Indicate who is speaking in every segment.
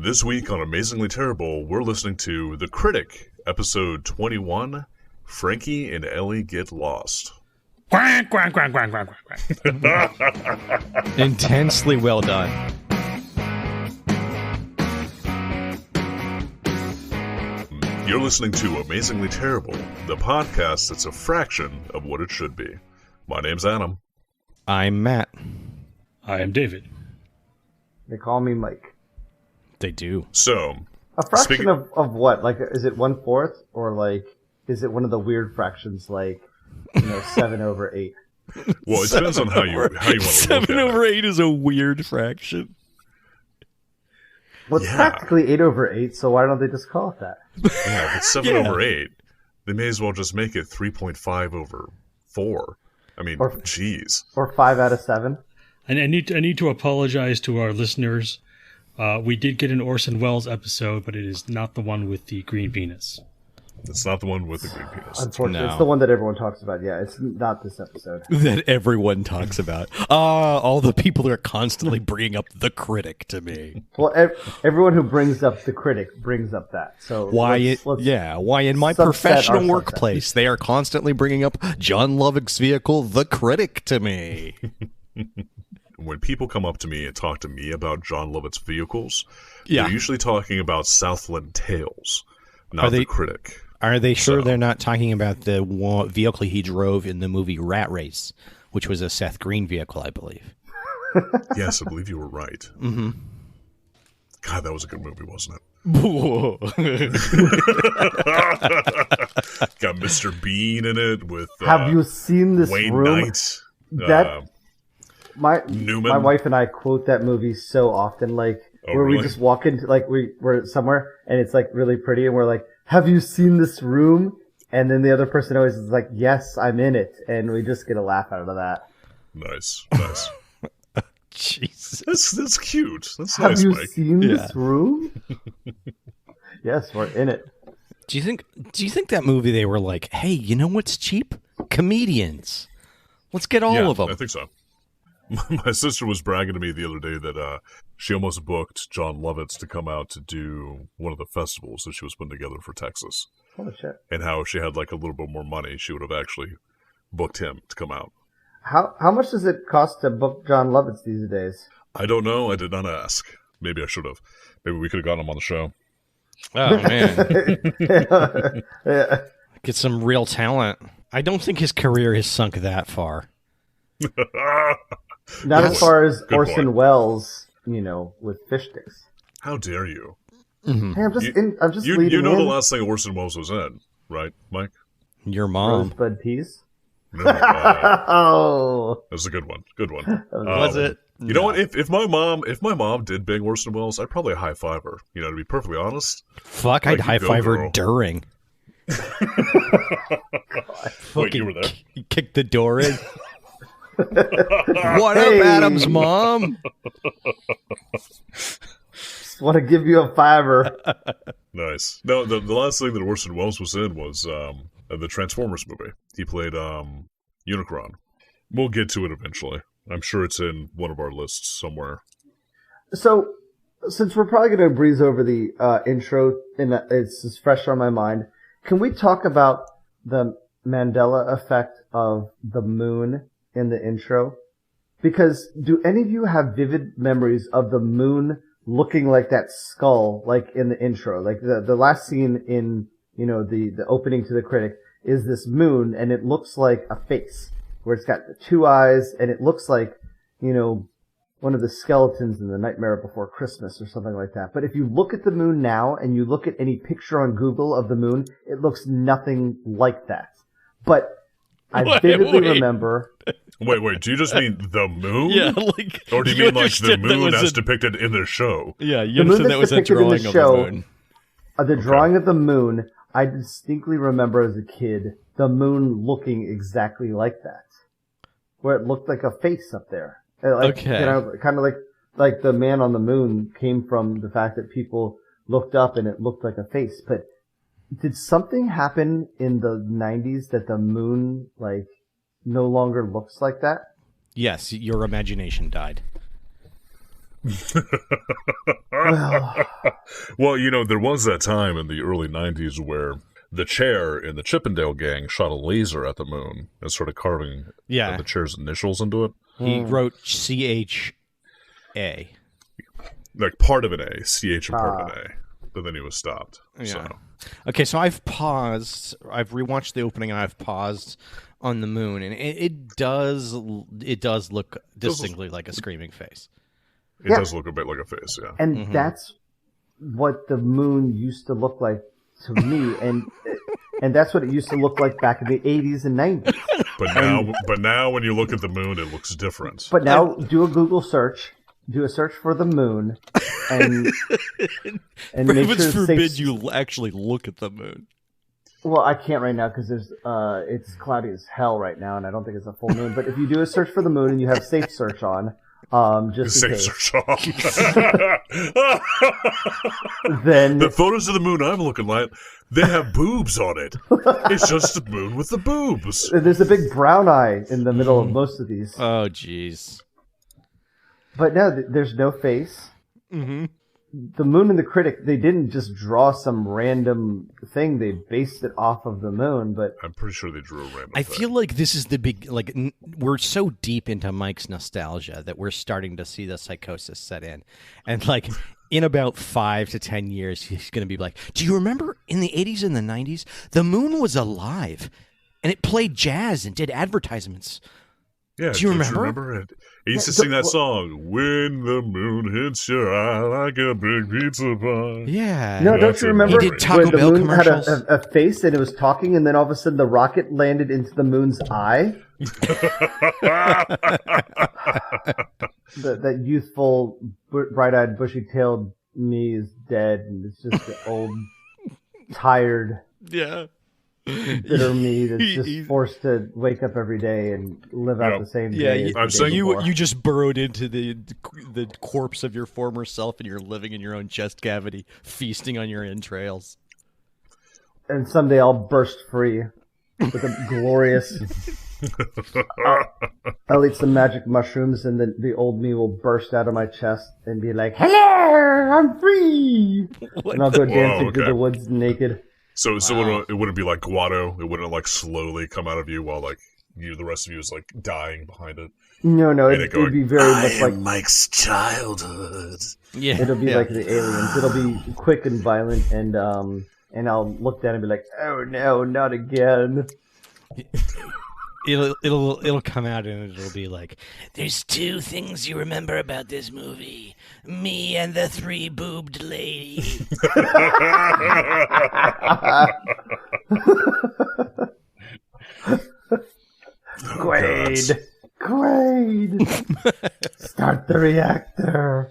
Speaker 1: This week on Amazingly Terrible, we're listening to The Critic, episode 21, Frankie and Ellie Get Lost.
Speaker 2: Quack, quack, quack, quack, quack, quack.
Speaker 3: Intensely well done.
Speaker 1: You're listening to Amazingly Terrible, the podcast that's a fraction of what it should be. My name's Adam.
Speaker 3: I'm Matt.
Speaker 2: I am David.
Speaker 4: They call me Mike.
Speaker 3: They do.
Speaker 1: So,
Speaker 4: a fraction of what? Like, is it 1/4? Or, like, is it one of the weird fractions, like, 7/8?
Speaker 1: Well, it depends on how you want to look at it.
Speaker 3: 7/8 is a weird fraction.
Speaker 4: Well, it's practically 8/8, so why don't they just call it that?
Speaker 1: Yeah, if it's 7/8, they may as well just make it 3.5/4. I mean, jeez.
Speaker 4: Or 5 out of 7.
Speaker 2: And I need to apologize to our listeners. We did get an Orson Welles episode, but it is not the one with the green penis.
Speaker 1: It's not the one with the green penis.
Speaker 4: Unfortunately,
Speaker 3: No.
Speaker 4: It's the one that everyone talks about. Yeah, it's not this episode.
Speaker 3: That everyone talks about. all the people that are constantly bringing up The Critic to me.
Speaker 4: Well, everyone who brings up The Critic brings up that. So
Speaker 3: Why in my
Speaker 4: subset
Speaker 3: professional
Speaker 4: our
Speaker 3: workplace, they are constantly bringing up John Lovick's vehicle, The Critic, to me.
Speaker 1: When people come up to me and talk to me about John Lovett's vehicles,
Speaker 3: Yeah.
Speaker 1: they're usually talking about Southland Tales, not The Critic.
Speaker 3: Are they sure they're not talking about the vehicle he drove in the movie Rat Race, which was a Seth Green vehicle, I believe?
Speaker 1: Yes, I believe you were right.
Speaker 3: Mm-hmm.
Speaker 1: God, that was a good movie, wasn't it? Got Mr. Bean in it with
Speaker 4: have you seen this
Speaker 1: Wayne
Speaker 4: room?
Speaker 1: Knight.
Speaker 4: Newman. My wife and I quote that movie so often, like where
Speaker 1: really?
Speaker 4: we just walk into, like we're somewhere and it's like really pretty and we're like, have you seen this room? And then the other person always is like, yes, I'm in it, and we just get a laugh out of that.
Speaker 1: Nice.
Speaker 3: Jesus,
Speaker 1: that's cute. That's
Speaker 4: have
Speaker 1: nice,
Speaker 4: you
Speaker 1: Mike.
Speaker 4: seen this room? Yes, we're in it.
Speaker 3: Do you think that movie they were like, hey, you know what's cheap? Comedians. Let's get all of them.
Speaker 1: I think so. My sister was bragging to me the other day that she almost booked John Lovitz to come out to do one of the festivals that she was putting together for Texas.
Speaker 4: Holy shit.
Speaker 1: And how she had like a little bit more money, she would have actually booked him to come out.
Speaker 4: How much does it cost to book John Lovitz these days?
Speaker 1: I don't know. I did not ask. Maybe I should have. Maybe we could have gotten him on the show.
Speaker 3: Oh, man.
Speaker 4: Yeah.
Speaker 3: Get some real talent. I don't think his career has sunk that far.
Speaker 4: Not as far as
Speaker 1: Good
Speaker 4: Orson
Speaker 1: point.
Speaker 4: Welles, with fish sticks.
Speaker 1: How dare you?
Speaker 3: Mm-hmm.
Speaker 4: Hey, I'm just
Speaker 1: You
Speaker 4: leading
Speaker 1: know
Speaker 4: in.
Speaker 1: the last thing Orson Welles was in, right, Mike?
Speaker 3: Your mom.
Speaker 4: Rosebud peas?
Speaker 1: No,
Speaker 4: Oh.
Speaker 1: that was a good one. Good one.
Speaker 3: Was it?
Speaker 1: You know what? If my mom did bang Orson Welles, I'd probably high five her. To be perfectly honest.
Speaker 3: Fuck, I'd
Speaker 1: Like,
Speaker 3: high
Speaker 1: go,
Speaker 3: five her
Speaker 1: girl.
Speaker 3: during.
Speaker 1: Wait, you were there?
Speaker 3: Kick the door in. What up, Adam's mom?
Speaker 4: Just want to give you a $5.
Speaker 1: Nice. No, the last thing that Orson Welles was in was the Transformers movie. He played Unicron. We'll get to it eventually. I'm sure it's in one of our lists somewhere.
Speaker 4: So, since we're probably going to breeze over the intro, and it's just fresh on my mind, can we talk about the Mandela effect of the moon in the intro? Because do any of you have vivid memories of the moon looking like that skull, like in the intro? Like the last scene in, the opening to The Critic is this moon, and it looks like a face, where it's got the two eyes, and it looks like, one of the skeletons in The Nightmare Before Christmas or something like that. But if you look at the moon now, and you look at any picture on Google of the moon, it looks nothing like that. But I vividly remember...
Speaker 1: Wait, do you just mean the moon?
Speaker 3: Yeah, like...
Speaker 1: Or do you mean like the moon as depicted in the show?
Speaker 3: Yeah, you understand that was a drawing of the moon.
Speaker 4: The drawing of the moon, I distinctly remember as a kid, the moon looking exactly like that. Where it looked like a face up there.
Speaker 3: Okay.
Speaker 4: Kind of like the man on the moon came from the fact that people looked up and it looked like a face. But did something happen in the 90s that the moon, no longer looks like that?
Speaker 3: Yes, your imagination died.
Speaker 1: Well, there was that time in the early 90s where the chair in the Chippendale gang shot a laser at the moon and started carving the chair's initials into it.
Speaker 3: He wrote CHA.
Speaker 1: Like part of an A, CH and part of an A. But then he was stopped. Yeah. So.
Speaker 3: Okay, so I've paused. I've rewatched the opening and I've paused on the moon, and it does look distinctly like a screaming face.
Speaker 1: It does look a bit like a face, yeah.
Speaker 4: And that's what the moon used to look like to me, and that's what it used to look like back in the 80s and 90s.
Speaker 1: But now when you look at the moon, it looks different.
Speaker 4: But now do a Google search. Do a search for the moon, and make sure
Speaker 3: forbid you actually look at the moon.
Speaker 4: Well, I can't right now because it's cloudy as hell right now, and I don't think it's a full moon. But if you do a search for the moon and you have safe search on, just in case.
Speaker 1: Search on.
Speaker 4: Then
Speaker 1: the photos of the moon I'm looking at, they have boobs on it. It's just the moon with the boobs.
Speaker 4: There's a big brown eye in the middle of most of these.
Speaker 3: Oh, jeez.
Speaker 4: But no, there's no face.
Speaker 3: Mm-hmm.
Speaker 4: The moon and the Critic, they didn't just draw some random thing. They based it off of the moon, but...
Speaker 1: I'm pretty sure they drew a random
Speaker 3: I
Speaker 1: thing.
Speaker 3: feel like this is the big... Like, we're so deep into Mike's nostalgia that we're starting to see the psychosis set in. And, like, in about 5 to 10 years, he's going to be like, do you remember in the 80s and the 90s, the moon was alive, and it played jazz and did advertisements?
Speaker 1: Yeah,
Speaker 3: do you
Speaker 1: don't
Speaker 3: remember?
Speaker 1: You remember it? He used to sing that song, "When the moon hits your eye like a big pizza pie."
Speaker 3: Yeah.
Speaker 4: No, don't you remember
Speaker 3: he did Taco
Speaker 4: when the
Speaker 3: Bell
Speaker 4: moon had
Speaker 3: commercials?
Speaker 4: a face and it was talking, and then all of a sudden the rocket landed into the moon's eye? that youthful, bright-eyed, bushy-tailed me is dead, and it's just the old, tired...
Speaker 3: Yeah.
Speaker 4: bitter me that's just forced to wake up every day and live out the same day.
Speaker 1: I'm saying
Speaker 3: you just burrowed into the corpse of your former self, and you're living in your own chest cavity, feasting on your entrails.
Speaker 4: And someday I'll burst free with a glorious. I'll eat some magic mushrooms, and then the old me will burst out of my chest and be like, "Hello, I'm free!" And I'll go dancing through the woods naked.
Speaker 1: So it wouldn't be like Guado. It wouldn't like slowly come out of you while like the rest of you is like dying behind it.
Speaker 4: No, it'd be very much like
Speaker 1: Mike's childhood.
Speaker 3: Yeah,
Speaker 4: it'll be like the aliens. It'll be quick and violent, and I'll look down and be like, "Oh no, not again."
Speaker 3: It'll come out and it'll be like, there's 2 things you remember about this movie: me and the 3-boobed lady.
Speaker 4: Quaid, start the reactor.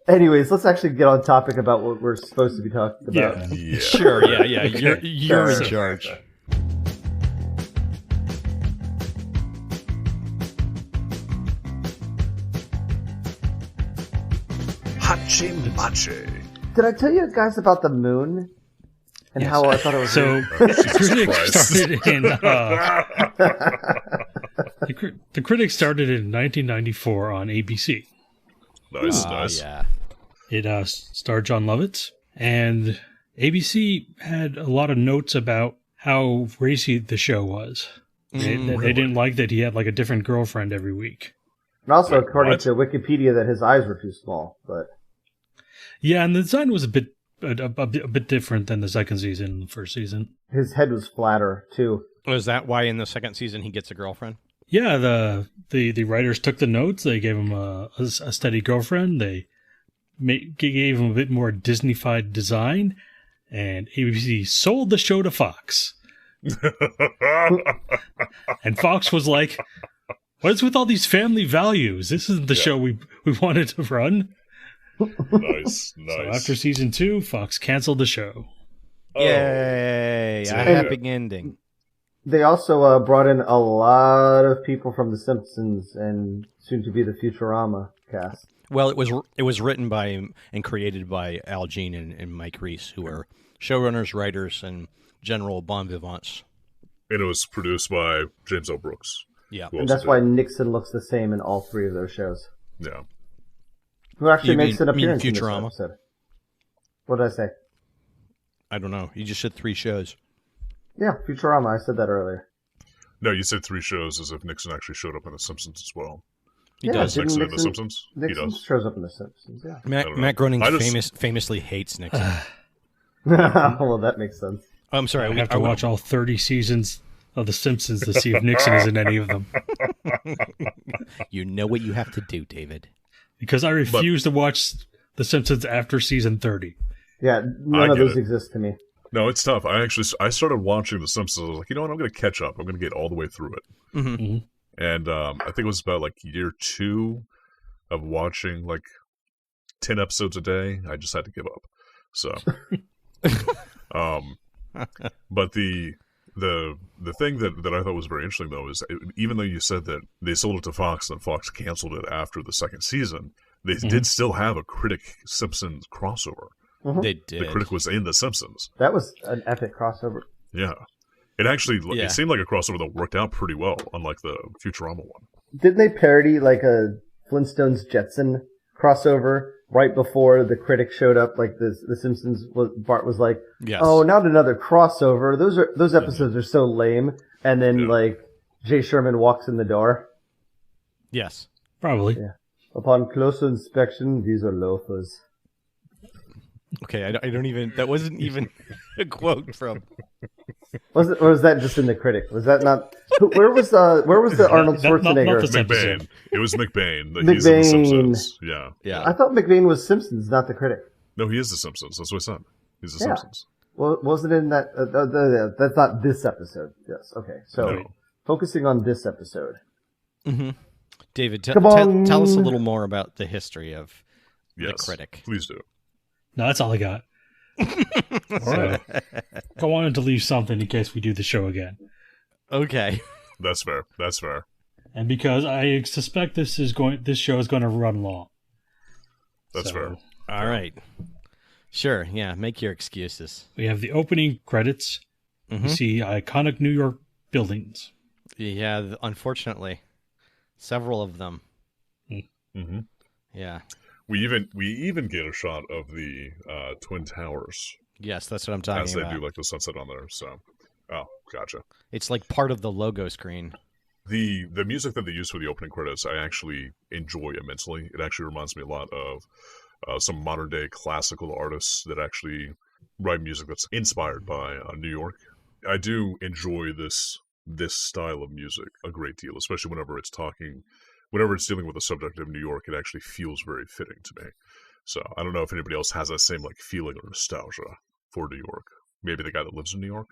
Speaker 4: Anyways, let's actually get on topic about what we're supposed to be talking about.
Speaker 1: Yeah.
Speaker 3: Sure, yeah. You're in charge.
Speaker 1: Hachi-machi.
Speaker 4: Did I tell you guys about the moon and how I thought it was?
Speaker 2: So the Critic started in 1994 on ABC.
Speaker 1: Nice.
Speaker 3: Yeah.
Speaker 2: It starred John Lovitz, and ABC had a lot of notes about how racy the show was. They didn't like that he had like a different girlfriend every week.
Speaker 4: And also, according to Wikipedia, that his eyes were too small. But
Speaker 2: yeah, and the design was a bit different than the second season and the first season.
Speaker 4: His head was flatter too.
Speaker 3: Was that why in the second season he gets a girlfriend?
Speaker 2: Yeah, the writers took the notes. They gave him a steady girlfriend. They gave him a bit more Disney-fied design, and ABC sold the show to Fox. And Fox was like, "What is with all these family values? This isn't the show we wanted to run."
Speaker 1: Nice.
Speaker 2: So after season 2, Fox canceled the show.
Speaker 3: Yay! A happy ending.
Speaker 4: They also brought in a lot of people from The Simpsons and soon to be the Futurama cast.
Speaker 3: Well, it was written by and created by Al Jean and Mike Reiss, who are showrunners, writers, and general bon vivants.
Speaker 1: And it was produced by James L. Brooks.
Speaker 3: Yeah.
Speaker 4: And that's why Nixon looks the same in all 3 of those shows.
Speaker 1: Yeah.
Speaker 4: Who actually makes an
Speaker 3: mean
Speaker 4: appearance in this
Speaker 3: Futurama?
Speaker 4: episode? What did I say?
Speaker 3: I don't know. You just said 3 shows.
Speaker 4: Yeah, Futurama. I said that earlier.
Speaker 1: No, you said 3 shows as if Nixon actually showed up in The Simpsons as well.
Speaker 3: He
Speaker 4: Yeah,
Speaker 3: does.
Speaker 4: didn't
Speaker 1: Nixon in The Simpsons? He
Speaker 4: Nixon
Speaker 1: does.
Speaker 4: shows up in The Simpsons, yeah.
Speaker 1: don't know.
Speaker 3: Matt Groening
Speaker 1: I just-
Speaker 3: famously hates Nixon.
Speaker 4: Well, that makes sense.
Speaker 3: I'm sorry.
Speaker 2: I have to watch all 30 seasons of The Simpsons to see if Nixon is in any of them.
Speaker 3: You know what you have to do, David.
Speaker 2: Because I refuse to watch The Simpsons after season 30.
Speaker 4: Yeah, none
Speaker 1: I
Speaker 4: of
Speaker 1: get
Speaker 4: those
Speaker 1: it.
Speaker 4: exist to me.
Speaker 1: No, it's tough. I started watching The Simpsons. I was like, you know what? I'm going to catch up. I'm going to get all the way through it.
Speaker 3: Mm-hmm.
Speaker 1: And I think it was about like year 2 of watching like 10 episodes a day. I just had to give up. So, but the thing that I thought was very interesting though is even though you said that they sold it to Fox and Fox canceled it after the 2nd season, they did still have a Critic Simpsons crossover.
Speaker 3: They did.
Speaker 1: The Critic was in The Simpsons.
Speaker 4: That was an epic crossover.
Speaker 1: Yeah. It actually
Speaker 3: Yeah.
Speaker 1: it seemed like a crossover that worked out pretty well, unlike the Futurama one.
Speaker 4: Didn't they parody like a Flintstones Jetson crossover right before the Critic showed up? Like the Simpsons, Bart was like,
Speaker 3: Yes.
Speaker 4: "Oh, not another crossover. Those episodes are so lame." And then like Jay Sherman walks in the door.
Speaker 3: Yes.
Speaker 2: Probably.
Speaker 4: Yeah. Upon closer inspection, these are loafers.
Speaker 3: Okay, I don't even... That wasn't even a quote from...
Speaker 4: Was it, or was that just in the Critic? Was that not? Where was the Arnold
Speaker 2: Not
Speaker 4: Schwarzenegger?
Speaker 2: this episode.
Speaker 1: McBain. It was McBain. He's in The Simpsons. Yeah.
Speaker 3: Yeah.
Speaker 4: I thought McBain was Simpsons, not the Critic.
Speaker 1: No, he is The Simpsons. That's what I said. He's The
Speaker 4: Yeah.
Speaker 1: Simpsons.
Speaker 4: Well, wasn't in that? That's not this episode. Yes. Okay. So
Speaker 1: No.
Speaker 4: focusing on this episode.
Speaker 3: Mm-hmm. David,
Speaker 4: Come on.
Speaker 3: tell us a little more about the history of
Speaker 1: Yes.
Speaker 3: the Critic.
Speaker 1: Please do.
Speaker 2: No, that's all I got. So, I wanted to leave something in case we do the show again.
Speaker 3: Okay.
Speaker 1: That's fair. That's fair.
Speaker 2: And because I suspect this show is going to run long.
Speaker 1: That's
Speaker 2: So,
Speaker 1: fair.
Speaker 3: All right. Sure. Yeah. Make your excuses.
Speaker 2: We have the opening credits.
Speaker 3: Mm-hmm.
Speaker 2: You see iconic New York buildings.
Speaker 3: Yeah. Unfortunately, several of them.
Speaker 1: Hmm.
Speaker 3: Yeah.
Speaker 1: We even get a shot of the Twin Towers
Speaker 3: Yes, that's what I'm talking
Speaker 1: as they
Speaker 3: about.
Speaker 1: do like the sunset on there. So, oh, gotcha.
Speaker 3: It's like part of the logo screen.
Speaker 1: The music that they use for the opening credits, I actually enjoy immensely. It actually reminds me a lot of some modern day classical artists that actually write music that's inspired by New York. I do enjoy this style of music a great deal, especially whenever it's dealing with the subject of New York. It actually feels very fitting to me. So I don't know if anybody else has that same like feeling or nostalgia for New York. Maybe the guy that lives in New York.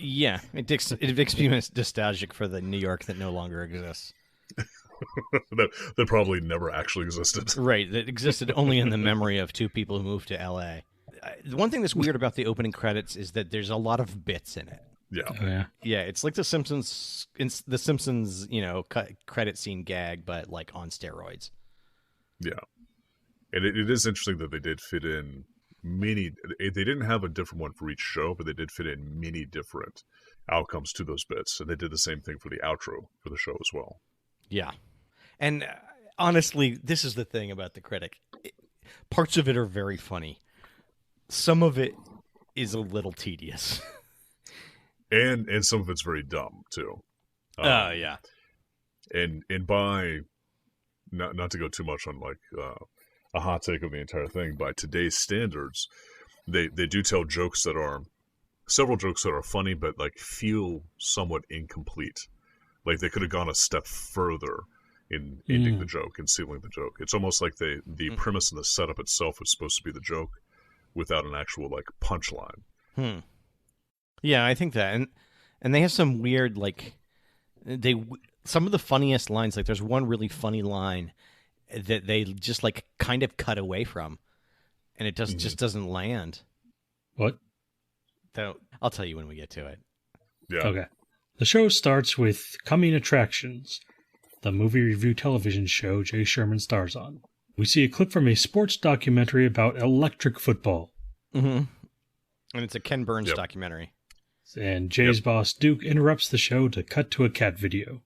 Speaker 3: Yeah, it makes me nostalgic for the New York that no longer exists.
Speaker 1: that probably never actually existed.
Speaker 3: Right, that existed only in the memory of 2 people who moved to L.A. The one thing that's weird about the opening credits is that there's a lot of bits in it.
Speaker 1: Yeah.
Speaker 2: Oh, yeah.
Speaker 3: Yeah, it's like the Simpsons, credit scene gag, but like on steroids.
Speaker 1: Yeah. And it is interesting that they did fit in many. They didn't have a different one for each show, but they did fit in many different outcomes to those bits. And they did the same thing for the outro for the show as well.
Speaker 3: Yeah. And honestly, this is the thing about the Critic. Parts of it are very funny. Some of it is a little tedious.
Speaker 1: And some of it's very dumb too.
Speaker 3: Yeah.
Speaker 1: And by not to go too much on like a hot take of the entire thing, by today's standards, they do tell several jokes that are funny but like feel somewhat incomplete. Like they could have gone a step further in ending the joke and sealing the joke. It's almost like the premise and the setup itself was supposed to be the joke without an actual like punchline.
Speaker 3: Yeah, I think that. And they have some weird, like, some of the funniest lines, like there's one really funny line that they just like kind of cut away from, and it just doesn't land.
Speaker 2: What?
Speaker 3: Though I'll tell you when we get to it.
Speaker 1: Yeah.
Speaker 2: Okay. The show starts with Coming Attractions, the movie review television show Jay Sherman stars on. We see a clip from a sports documentary about electric football.
Speaker 3: Mm-hmm. And it's a Ken Burns documentary.
Speaker 2: And Jay's boss, Duke, interrupts the show to cut to a cat video.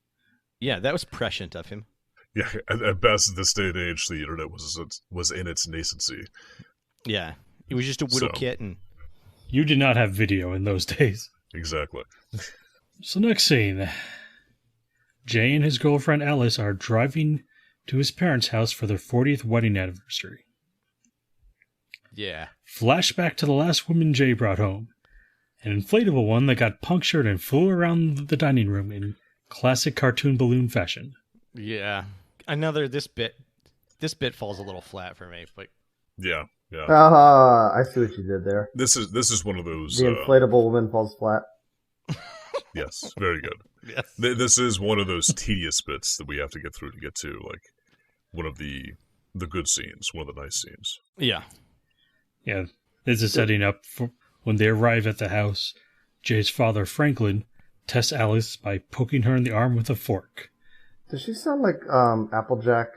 Speaker 3: Yeah, that was prescient of him.
Speaker 1: Yeah, at best, this day and age, the internet was in its nascency.
Speaker 3: Yeah. It was just a
Speaker 1: So-
Speaker 3: whittle kit and
Speaker 2: You did not have video in those days.
Speaker 1: Exactly.
Speaker 2: So next scene. Jay and his girlfriend Alice are driving to his parents' house for their 40th wedding anniversary.
Speaker 3: yeah.
Speaker 2: Flashback to the last woman Jay brought home. An inflatable one that got punctured and flew around the dining room in classic cartoon balloon fashion.
Speaker 3: Yeah. Another this bit falls a little flat for me, but
Speaker 1: Yeah.
Speaker 4: I see what you did there.
Speaker 1: This is one of those.
Speaker 4: The inflatable woman falls flat.
Speaker 1: Yes, very good.
Speaker 3: yes.
Speaker 1: This is one of those tedious bits that we have to get through to get to, like, one of the good scenes, one of the nice scenes.
Speaker 3: Yeah.
Speaker 2: Yeah, this is setting up for when they arrive at the house. Jay's father, Franklin, tests Alice by poking her in the arm with a fork.
Speaker 4: Does she sound like Applejack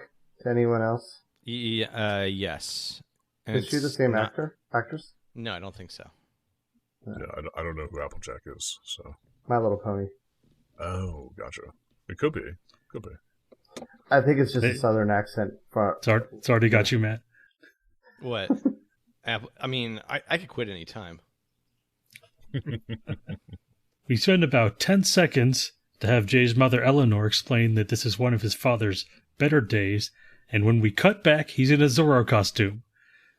Speaker 4: to anyone else?
Speaker 3: Yes. And
Speaker 4: Is she the
Speaker 3: it's
Speaker 4: same
Speaker 3: not-
Speaker 4: actress?
Speaker 3: No, I don't think so.
Speaker 1: Yeah, I don't know who Applejack is, so.
Speaker 4: My Little Pony.
Speaker 1: Oh, gotcha. It could be. Could be.
Speaker 4: I think it's just a southern accent.
Speaker 2: It's already got you, Matt.
Speaker 3: What? I mean, I could quit any time.
Speaker 2: We spend about 10 seconds to have Jay's mother, Eleanor, explain that this is one of his father's better days, and when we cut back, he's in a Zorro costume,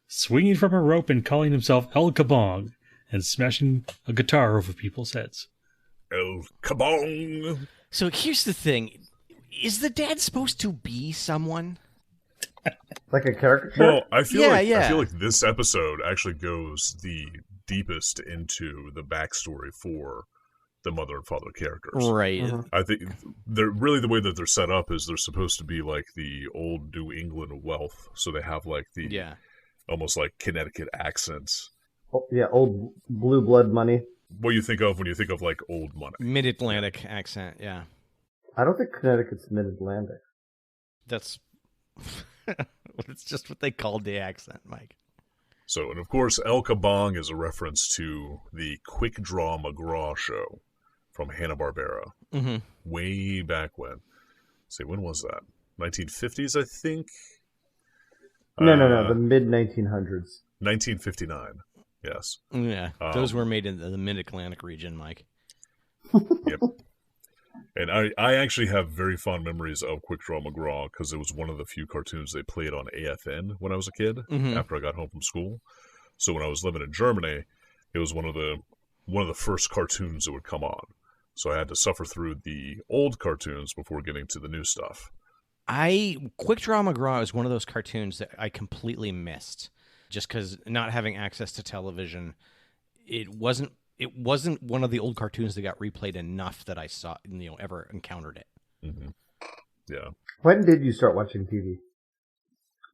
Speaker 2: swinging from a rope and calling himself El Kabong, and smashing a guitar over people's heads.
Speaker 1: El Kabong!
Speaker 3: So here's the thing. Is the dad supposed to be someone?
Speaker 4: Like a caricature?
Speaker 1: Well, I feel
Speaker 3: Yeah.
Speaker 1: like this episode actually goes the deepest into the backstory for the mother and father characters.
Speaker 3: Right.
Speaker 4: Mhm.
Speaker 1: I think they're really the way that they're set up is they're supposed to be like the old New England wealth, so they have like the
Speaker 3: Yeah.
Speaker 1: almost like Connecticut accents.
Speaker 4: Oh, yeah, old blue blood money.
Speaker 1: What you think of when you think of like old money?
Speaker 3: Mid-Atlantic accent, yeah.
Speaker 4: I don't think Connecticut's mid-Atlantic.
Speaker 3: That's... it's just what they called the accent, Mike.
Speaker 1: So, and of course, El Kabong is a reference to the Quick Draw McGraw show from Hanna-Barbera.
Speaker 3: Mm-hmm.
Speaker 1: Way back when. Say, when was that? 1950s, I think?
Speaker 4: No, the mid-1900s.
Speaker 1: 1959, yes.
Speaker 3: Yeah, those were made in the Mid-Atlantic region, Mike.
Speaker 1: Yep. And I actually have very fond memories of Quick Draw McGraw because it was one of the few cartoons they played on AFN when I was a kid after I got home from school. So when I was living in Germany, it was one of the first cartoons that would come on. So I had to suffer through the old cartoons before getting to the new stuff.
Speaker 3: Quick Draw McGraw is one of those cartoons that I completely missed just because not having access to television, it wasn't one of the old cartoons that got replayed enough that I saw, ever encountered it.
Speaker 1: Mm-hmm. Yeah.
Speaker 4: When did you start watching TV?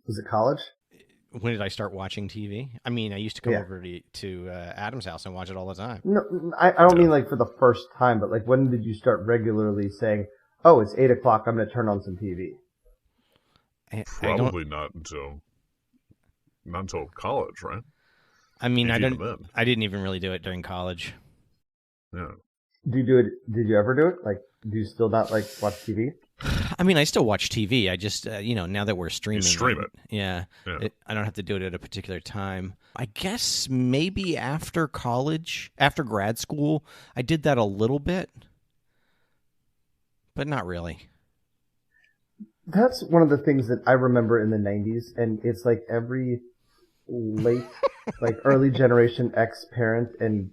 Speaker 4: Was it college?
Speaker 3: When did I start watching TV? I mean, I used to come over to Adam's house and watch it all the time.
Speaker 4: No, I don't mean like for the first time, but like when did you start regularly saying, "Oh, it's 8 o'clock. I'm going to turn on some TV."
Speaker 1: Probably not until college, right?
Speaker 3: I mean,
Speaker 1: Maybe
Speaker 3: I
Speaker 1: even then.
Speaker 3: didn't even really do it during college.
Speaker 1: Yeah.
Speaker 4: Did you ever do it? Like, do you still not like watch TV?
Speaker 3: I mean, I still watch TV. I just, now that we're streaming.
Speaker 1: You stream it.
Speaker 3: Yeah.
Speaker 1: Yeah.
Speaker 3: I don't have to do it at a particular time. I guess maybe after college, after grad school, I did that a little bit, but not really.
Speaker 4: That's one of the things that I remember in the 90s, and it's like every late, like early generation X parent and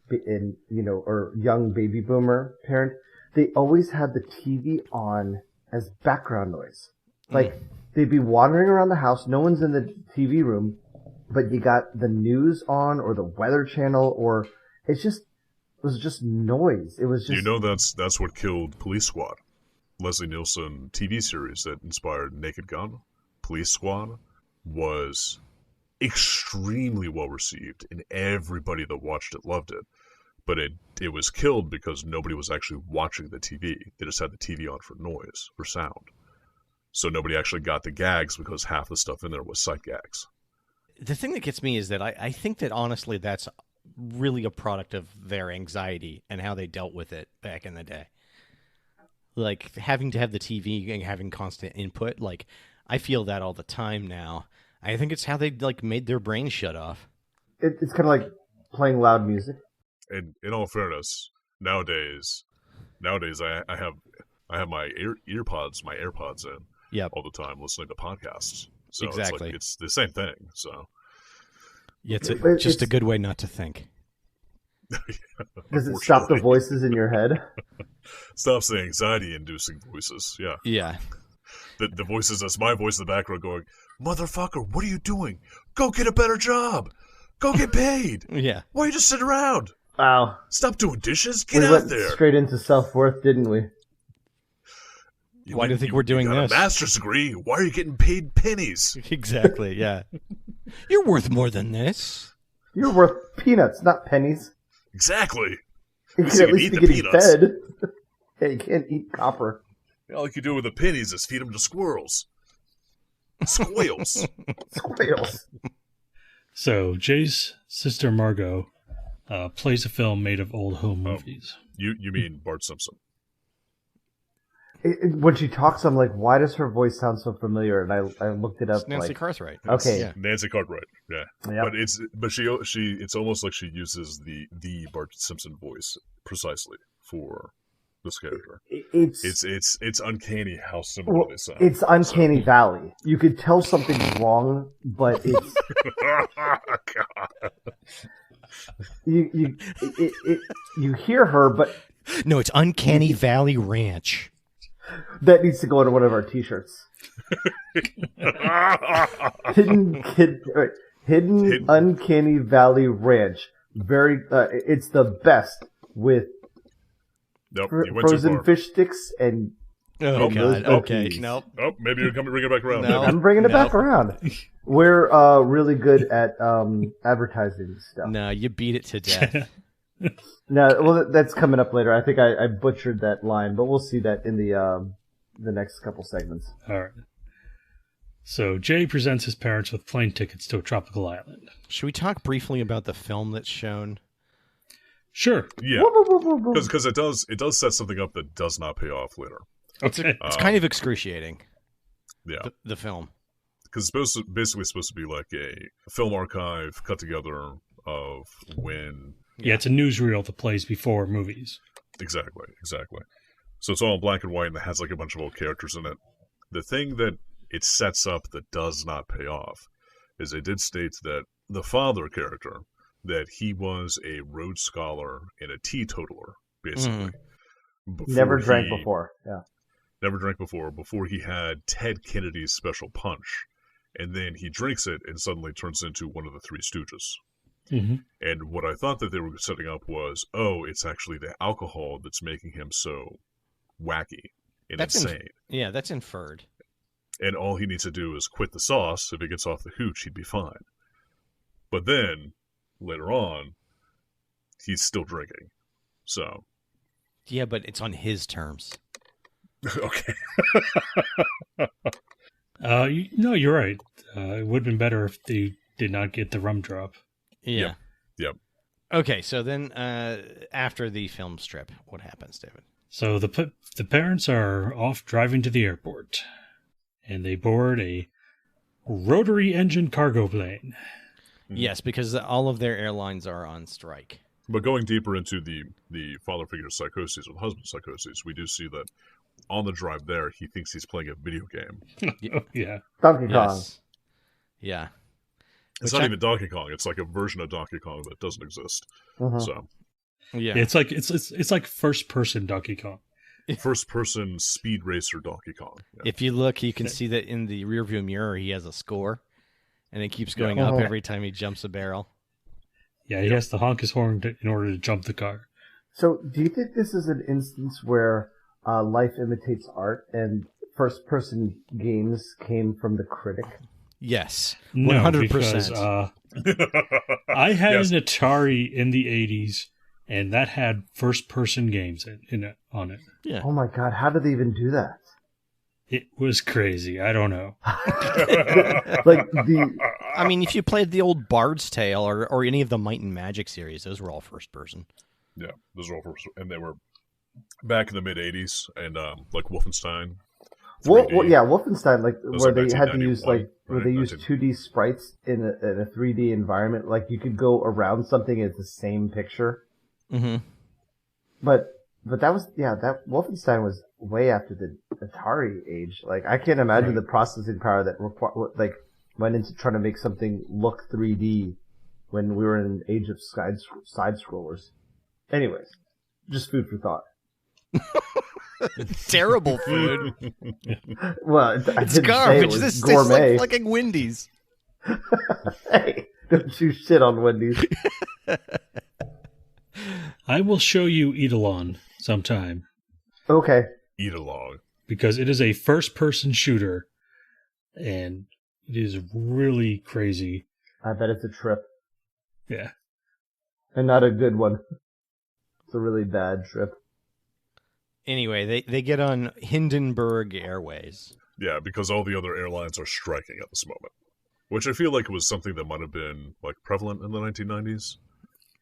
Speaker 4: or young baby boomer parent, they always had the TV on as background noise. Like, they'd be wandering around the house, no one's in the TV room, but you got the news on or the weather channel, or it was just noise. It was just...
Speaker 1: that's what killed Police Squad. Leslie Nielsen TV series that inspired Naked Gun, Police Squad, was extremely well received, and everybody that watched it loved it. But it was killed because nobody was actually watching the TV. They just had the TV on for noise, for sound. So nobody actually got the gags because half the stuff in there was sight gags.
Speaker 3: The thing that gets me is that I think that honestly that's really a product of their anxiety and how they dealt with it back in the day. Like having to have the TV and having constant input. Like I feel that all the time now. I think it's how they like made their brain shut off.
Speaker 4: It's kind of like playing loud music.
Speaker 1: And in all fairness, nowadays I have my AirPods in
Speaker 3: Yep.
Speaker 1: all the time listening to podcasts. So
Speaker 3: Exactly.
Speaker 1: it's the same thing. So
Speaker 3: Yeah, it's
Speaker 4: But
Speaker 3: just a good way not to think.
Speaker 4: Does it stop the
Speaker 1: unfortunately.
Speaker 4: voices in your head?
Speaker 1: Stops the anxiety-inducing voices. Yeah,
Speaker 3: Yeah.
Speaker 1: the voices. That's my voice in the background going, "Motherfucker, what are you doing? Go get a better job. Go get paid.
Speaker 3: Yeah.
Speaker 1: Why are you just sitting around?
Speaker 4: Wow.
Speaker 1: Stop doing dishes. Get
Speaker 4: We
Speaker 1: out
Speaker 4: went
Speaker 1: there."
Speaker 4: straight into self-worth, didn't we?
Speaker 3: Why do you think we're doing
Speaker 1: got
Speaker 3: this?
Speaker 1: a master's degree. Why are you getting paid pennies?
Speaker 3: Exactly, yeah. You're worth more than this.
Speaker 4: You're worth peanuts, not pennies.
Speaker 1: Exactly.
Speaker 4: You can
Speaker 1: So
Speaker 4: at
Speaker 1: you
Speaker 4: least
Speaker 1: eat
Speaker 4: be
Speaker 1: the
Speaker 4: getting
Speaker 1: peanuts.
Speaker 4: fed. Yeah, you can't eat copper.
Speaker 1: All you can do with the pennies is feed them to squirrels. Squirrels.
Speaker 4: Squirrels.
Speaker 2: So Jay's sister Margo plays a film made of old home movies.
Speaker 1: You mean Bart Simpson?
Speaker 4: When she talks, I'm like, why does her voice sound so familiar? And I looked it up.
Speaker 3: It's Nancy
Speaker 4: like,
Speaker 3: Cartwright.
Speaker 4: Okay.
Speaker 3: Yeah.
Speaker 1: Nancy Cartwright. Yeah.
Speaker 4: Yep.
Speaker 1: But she it's almost like she uses the Bart Simpson voice precisely for this character. It's uncanny how similar they sound.
Speaker 4: It's uncanny valley. You could tell something's wrong, but it's
Speaker 1: God.
Speaker 4: you hear her, but
Speaker 3: No, it's Uncanny Valley Ranch.
Speaker 4: that needs to go into one of our T-shirts. Hidden Uncanny Valley Ranch. Very, it's the best with
Speaker 1: Nope, you went too
Speaker 4: frozen
Speaker 1: far.
Speaker 4: fish sticks and.
Speaker 3: Oh,
Speaker 4: And
Speaker 3: God.
Speaker 4: those
Speaker 3: Okay.
Speaker 4: cookies.
Speaker 3: Nope.
Speaker 1: Oh, maybe you're coming to bring it back around.
Speaker 3: No.
Speaker 4: I'm bringing it back around. We're really good at advertising stuff.
Speaker 3: No, you beat it to death.
Speaker 4: No, well, that's coming up later. I think I butchered that line, but we'll see that in the next couple segments.
Speaker 2: All right. So Jay presents his parents with plane tickets to a tropical island.
Speaker 3: Should we talk briefly about the film that's shown?
Speaker 2: Sure.
Speaker 1: Yeah,
Speaker 4: Woo, woo, woo, woo, woo.
Speaker 1: because it does set something up that does not pay off later.
Speaker 2: Okay.
Speaker 3: It's kind of excruciating,
Speaker 1: Yeah,
Speaker 3: the film.
Speaker 1: because it's basically supposed to be like a film archive cut together of when
Speaker 2: Yeah, it's a newsreel that plays before movies.
Speaker 1: exactly. So it's all in black and white, and it has like a bunch of old characters in it. The thing that it sets up that does not pay off is they did state that the father character, that he was a Rhodes Scholar and a teetotaler, basically.
Speaker 4: Never drank before. Yeah.
Speaker 1: Never drank before he had Ted Kennedy's special punch. And then he drinks it and suddenly turns into one of the Three Stooges.
Speaker 2: Mm-hmm.
Speaker 1: And what I thought that they were setting up was, it's actually the alcohol that's making him so wacky and insane.
Speaker 3: Yeah, that's inferred.
Speaker 1: And all he needs to do is quit the sauce. If he gets off the hooch, he'd be fine. But then, later on, he's still drinking. So,
Speaker 3: Yeah, but it's on his terms.
Speaker 1: okay.
Speaker 2: No, you're right. It would have been better if they did not get the rum drop.
Speaker 3: Yeah.
Speaker 1: Yep.
Speaker 3: Okay, so then after the film strip, what happens, David?
Speaker 2: So the parents are off driving to the airport, and they board a rotary engine cargo plane.
Speaker 3: Yes, because all of their airlines are on strike.
Speaker 1: But going deeper into the father figure's psychoses or the husband's psychoses, we do see that on the drive there, he thinks he's playing a video game.
Speaker 2: Oh, yeah.
Speaker 4: Donkey Kong.
Speaker 3: Yes. Yeah.
Speaker 1: It's not even Donkey Kong. It's like a version of Donkey Kong that doesn't exist.
Speaker 4: Uh-huh.
Speaker 1: So,
Speaker 3: Yeah.
Speaker 2: It's like first person Donkey Kong.
Speaker 1: first person speed racer Donkey Kong. Yeah.
Speaker 3: If you look, you can see that in the rearview mirror, he has a score, and it keeps going up every time he jumps a barrel.
Speaker 2: Yeah, he has to honk his horn in order to jump the car.
Speaker 4: So, do you think this is an instance where life imitates art and first-person games came from the Critic?
Speaker 3: Yes,
Speaker 2: No,
Speaker 3: 100%.
Speaker 2: because I had
Speaker 1: Yes.
Speaker 2: an Atari in the 80s, and that had first-person games on it.
Speaker 3: Yeah.
Speaker 4: Oh my God, how did they even do that?
Speaker 2: It was crazy. I don't know.
Speaker 4: Like
Speaker 3: I mean, if you played the old Bard's Tale or any of the Might and Magic series, those were all first person.
Speaker 1: Yeah, those are all first, and they were back in the mid '80s, and like Wolfenstein.
Speaker 4: Well,
Speaker 1: 3D.
Speaker 4: yeah, Wolfenstein, like
Speaker 1: was
Speaker 4: where
Speaker 1: like
Speaker 4: they had to use
Speaker 1: 1991,
Speaker 4: where
Speaker 1: right?
Speaker 4: they used
Speaker 1: 19
Speaker 4: 2D sprites in a 3D environment. Like you could go around something and it's the same picture.
Speaker 3: Mm-hmm.
Speaker 4: But that was that Wolfenstein was way after the Atari age. Like I can't imagine the processing power that went into trying to make something look 3D when we were in an age of side scrollers. Anyways, just food for thought.
Speaker 3: Terrible food.
Speaker 4: Well, I
Speaker 3: It's
Speaker 4: didn't
Speaker 3: garbage.
Speaker 4: say it was
Speaker 3: This
Speaker 4: gourmet.
Speaker 3: tastes like fucking Wendy's.
Speaker 4: Hey, don't you shit on Wendy's.
Speaker 2: I will show you Eidolon sometime
Speaker 4: Okay.
Speaker 1: Eat along.
Speaker 2: because it is a first-person shooter, and it is really crazy.
Speaker 4: I bet it's a trip.
Speaker 2: Yeah.
Speaker 4: And not a good one. It's a really bad trip.
Speaker 3: Anyway, they get on Hindenburg Airways.
Speaker 1: Yeah, because all the other airlines are striking at this moment, which I feel like was something that might have been like prevalent in the 1990s.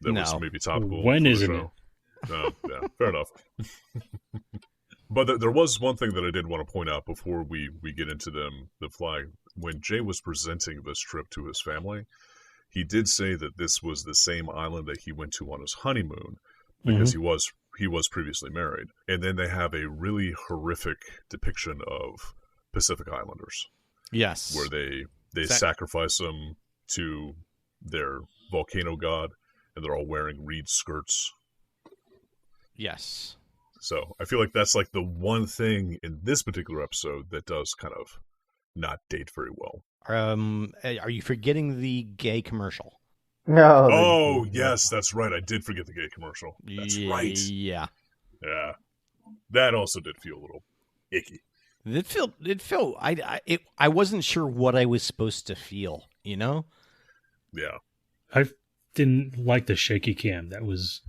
Speaker 1: That was
Speaker 3: No.
Speaker 1: maybe topical.
Speaker 2: When
Speaker 1: for the
Speaker 2: isn't
Speaker 1: show. Yeah, fair enough. But there was one thing that I did want to point out before we get into the flag. When Jay was presenting this trip to his family, he did say that this was the same island that he went to on his honeymoon because he was previously married. And then they have a really horrific depiction of Pacific Islanders
Speaker 3: Yes.
Speaker 1: where they sacrifice them to their volcano god, and they're all wearing reed skirts.
Speaker 3: Yes.
Speaker 1: So I feel like that's like the one thing in this particular episode that does kind of not date very well.
Speaker 3: Are you forgetting the gay commercial?
Speaker 4: No.
Speaker 1: Oh, yes, that's right. I did forget the gay commercial. That's right.
Speaker 3: Yeah.
Speaker 1: Yeah. That also did feel a little icky.
Speaker 3: It felt I wasn't sure what I was supposed to feel, you know?
Speaker 1: Yeah.
Speaker 2: I didn't like the shaky cam. That was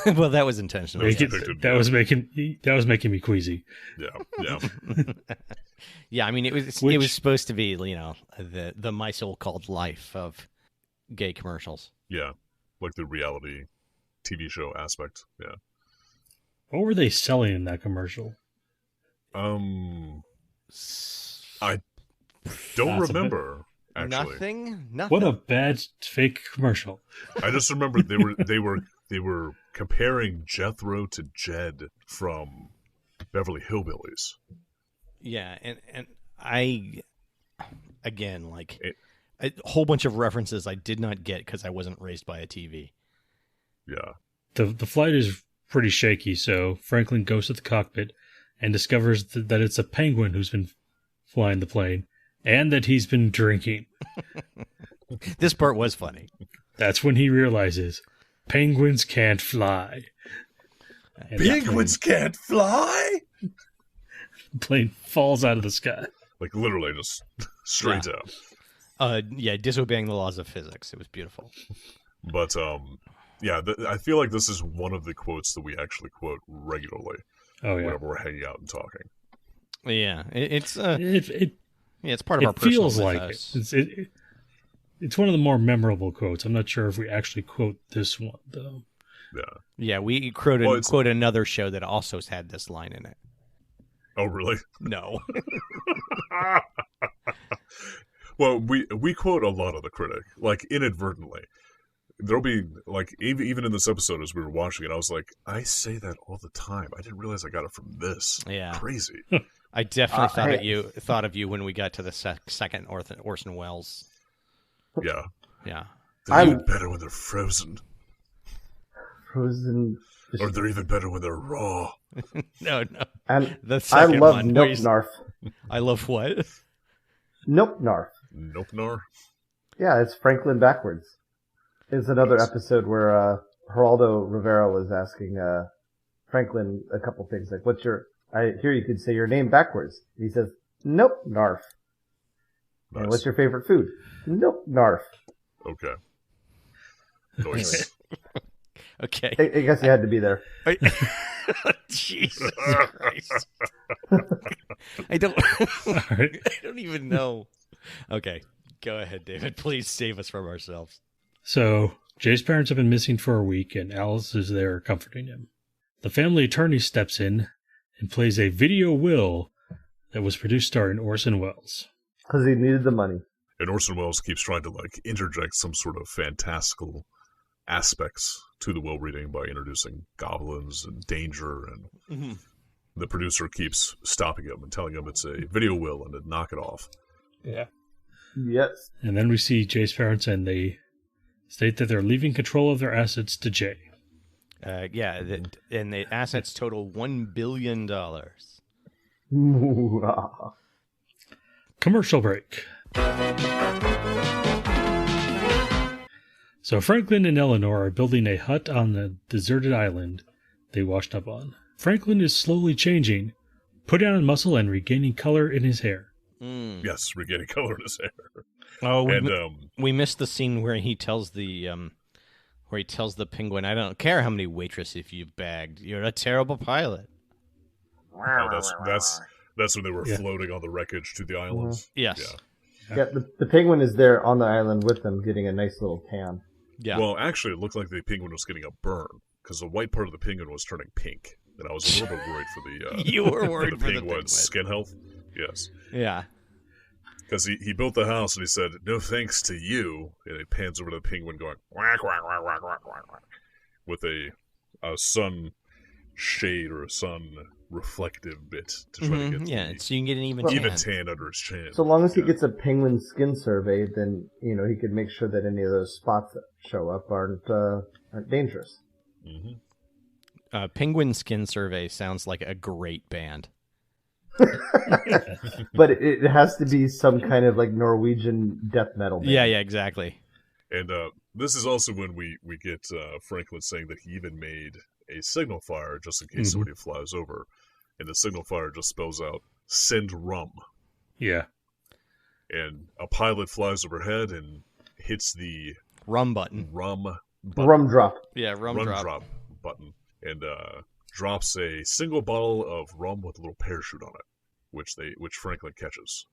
Speaker 3: Well, that was intentional.
Speaker 2: that was making me queasy.
Speaker 1: Yeah.
Speaker 3: Yeah, I mean it was supposed to be, you know, the My So Called Life of gay commercials.
Speaker 1: Yeah. Like the reality TV show aspect. Yeah.
Speaker 2: What were they selling in that commercial?
Speaker 1: I don't
Speaker 2: That's
Speaker 1: remember. Actually,
Speaker 3: Nothing.
Speaker 2: What a bad fake commercial.
Speaker 1: I just remember they were comparing Jethro to Jed from Beverly Hillbillies.
Speaker 3: Yeah, and I again like a whole bunch of references I did not get because I wasn't raised by a TV.
Speaker 1: Yeah.
Speaker 2: The flight is pretty shaky, so Franklin goes to the cockpit and discovers that it's a penguin who's been flying the plane and that he's been drinking.
Speaker 3: This part was funny.
Speaker 2: That's when he realizes penguins can't fly. And
Speaker 1: Penguins can't fly?
Speaker 2: the plane falls out of the sky.
Speaker 1: Like literally just straight down.
Speaker 3: Yeah, disobeying the laws of physics. It was beautiful.
Speaker 1: But yeah, I feel like this is one of the quotes that we actually quote regularly
Speaker 2: Oh yeah.
Speaker 1: whenever we're hanging out and talking.
Speaker 3: Yeah, it's it's part of
Speaker 2: It
Speaker 3: our personal
Speaker 2: feels like
Speaker 3: mythos.
Speaker 2: it's one of the more memorable quotes. I'm not sure if we actually quote this one though.
Speaker 1: Yeah.
Speaker 3: Yeah, we quote
Speaker 1: Well,
Speaker 3: another show that also had this line in it.
Speaker 1: Oh, really?
Speaker 3: No.
Speaker 1: Well, we quote a lot of the Critic, like inadvertently. There'll be like even in this episode as we were watching it, I was like, I say that all the time. I didn't realize I got it from this.
Speaker 3: Yeah.
Speaker 1: Crazy.
Speaker 3: I definitely
Speaker 4: hey.
Speaker 3: thought of you when we got to the second Orson Welles.
Speaker 1: Yeah.
Speaker 3: Yeah.
Speaker 1: They're even better when they're frozen,
Speaker 4: Frozen.
Speaker 1: or they're even better when they're raw.
Speaker 3: No.
Speaker 4: And
Speaker 3: The
Speaker 4: I
Speaker 3: second
Speaker 4: love
Speaker 3: one,
Speaker 4: Nope
Speaker 3: where he's-
Speaker 4: Narf.
Speaker 3: I love what?
Speaker 4: Nope Narf.
Speaker 1: Nope, nar.
Speaker 4: Yeah, it's Franklin backwards. It's another episode where Geraldo Rivera was asking Franklin a couple things like, "What's your?" I hear you could say your name backwards. He says, "Nope Narf."
Speaker 1: Nice.
Speaker 4: And what's your favorite food? Nope Narf.
Speaker 1: Okay. Nice.
Speaker 3: Okay.
Speaker 4: I guess you had to be there.
Speaker 3: Jesus Christ. I don't I don't even know. Okay. Go ahead, David. Please save us from ourselves.
Speaker 2: So Jay's parents have been missing for a week, and Alice is there comforting him. The family attorney steps in and plays a video will that was produced starring Orson Welles.
Speaker 4: Because he needed the money.
Speaker 1: And Orson Welles keeps trying to interject some sort of fantastical aspects to the will reading by introducing goblins and danger, and the producer keeps stopping him and telling him it's a video will and to knock it off.
Speaker 2: Yeah.
Speaker 4: Yes.
Speaker 2: And then we see Jay's parents, and they state that they're leaving control of their assets to Jay.
Speaker 3: And the assets total $1 billion.
Speaker 2: Commercial break. So Franklin and Eleanor are building a hut on the deserted island they washed up on. Franklin is slowly changing, putting on muscle and regaining color in his hair.
Speaker 1: Yes, regaining color in his hair.
Speaker 3: Oh,
Speaker 1: and
Speaker 3: we missed the scene where he tells the penguin, "I don't care how many waitresses you've bagged. You're a terrible pilot."
Speaker 1: That's when they were floating on the wreckage to the islands.
Speaker 3: Yes.
Speaker 4: Yeah, the penguin is there on the island with them, getting a nice little tan.
Speaker 3: Yeah.
Speaker 1: Well, actually, it looked like the penguin was getting a burn because the white part of the penguin was turning pink, and I was a little bit worried for the
Speaker 3: you were worried
Speaker 1: for the
Speaker 3: for the
Speaker 1: penguin's
Speaker 3: penguin.
Speaker 1: skin health. Yes.
Speaker 3: Yeah.
Speaker 1: Because he built the house and he said, "No thanks to you," and it pans over to the penguin going quack quack quack quack quack quack quack with a sun shade or a sun reflective bit to try to get
Speaker 3: so you can get an even
Speaker 1: tan under his chin.
Speaker 4: So long as he gets a penguin skin survey, then he could make sure that any of those spots that show up aren't dangerous.
Speaker 3: Penguin Skin Survey sounds like a great band.
Speaker 4: But it has to be some kind of Norwegian death metal band.
Speaker 3: Yeah, exactly.
Speaker 1: And this is also when we get Franklin saying that he even made a signal fire just in case somebody flies over. And the signal fire just spells out, "Send rum."
Speaker 2: Yeah.
Speaker 1: And a pilot flies overhead and hits the
Speaker 3: rum button.
Speaker 1: Rum
Speaker 4: drop.
Speaker 3: Yeah, rum drop
Speaker 1: button. And drops a single bottle of rum with a little parachute on it, which Franklin catches.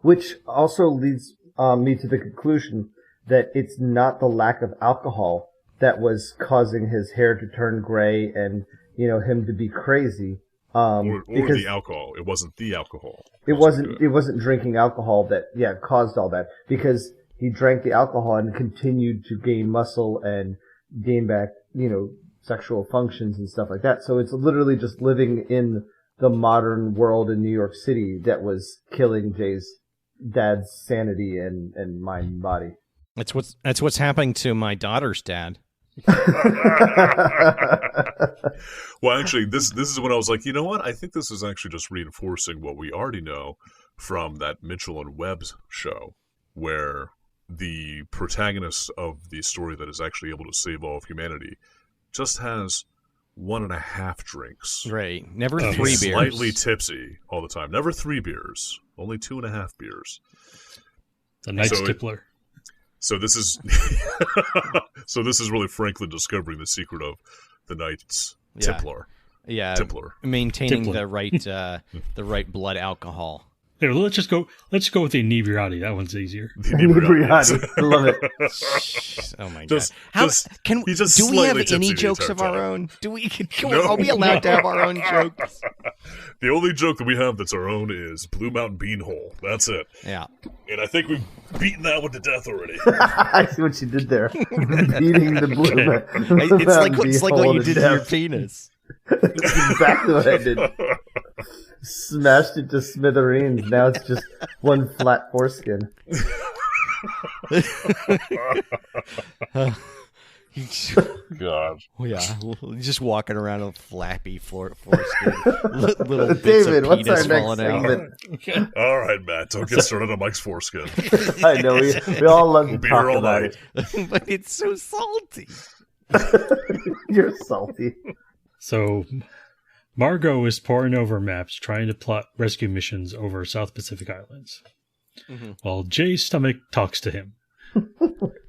Speaker 4: Which also leads me to the conclusion that it's not the lack of alcohol that was causing his hair to turn gray and him to be crazy.
Speaker 1: Or the alcohol. It wasn't the alcohol.
Speaker 4: It wasn't drinking alcohol that caused all that, because he drank the alcohol and continued to gain muscle and gain back sexual functions and stuff like that. So it's literally just living in the modern world in New York City that was killing Jay's dad's sanity and mind and body.
Speaker 3: That's what's happening to my daughter's dad.
Speaker 1: Well, actually, this is when I was like, you know what? I think this is actually just reinforcing what we already know from that Mitchell and Webb show, where the protagonist of the story that is actually able to save all of humanity just has 1.5 drinks.
Speaker 3: Right. Never 3
Speaker 1: He's
Speaker 3: beers.
Speaker 1: Slightly tipsy all the time. Never 3 beers. Only 2.5 beers.
Speaker 2: The Knights Templar.
Speaker 1: So this is really Franklin discovering the secret of the Knights Templar.
Speaker 3: Yeah.
Speaker 1: Templar.
Speaker 3: Maintaining the right blood alcohol.
Speaker 2: Here, let's go with the inebriati. That one's easier.
Speaker 4: Inebriati. I love it.
Speaker 3: Oh my god! Do we have any jokes of our own? Are we allowed to have our own jokes?
Speaker 1: The only joke that we have that's our own is Blue Mountain Beanhole. That's it.
Speaker 3: Yeah.
Speaker 1: And I think we've beaten that one to death already.
Speaker 4: I see what you did there. Beating the Blue Mountain.
Speaker 3: It's like what you did to your penis.
Speaker 4: That's exactly what I did. Smashed it to smithereens. Now it's just one flat foreskin.
Speaker 1: God.
Speaker 3: Yeah, just walking around with flappy foreskin. Little bits
Speaker 4: David,
Speaker 3: of
Speaker 4: what's our
Speaker 3: penis
Speaker 4: next
Speaker 3: falling out.
Speaker 4: segment?
Speaker 1: All right, Matt. Don't get started on Mike's foreskin.
Speaker 4: I know, we all love to
Speaker 1: We'll be here
Speaker 4: talk
Speaker 1: all
Speaker 4: about
Speaker 1: night.
Speaker 4: it.
Speaker 3: But it's so salty.
Speaker 4: You're salty.
Speaker 2: So Margo is poring over maps trying to plot rescue missions over South Pacific Islands, while Jay's stomach talks to him.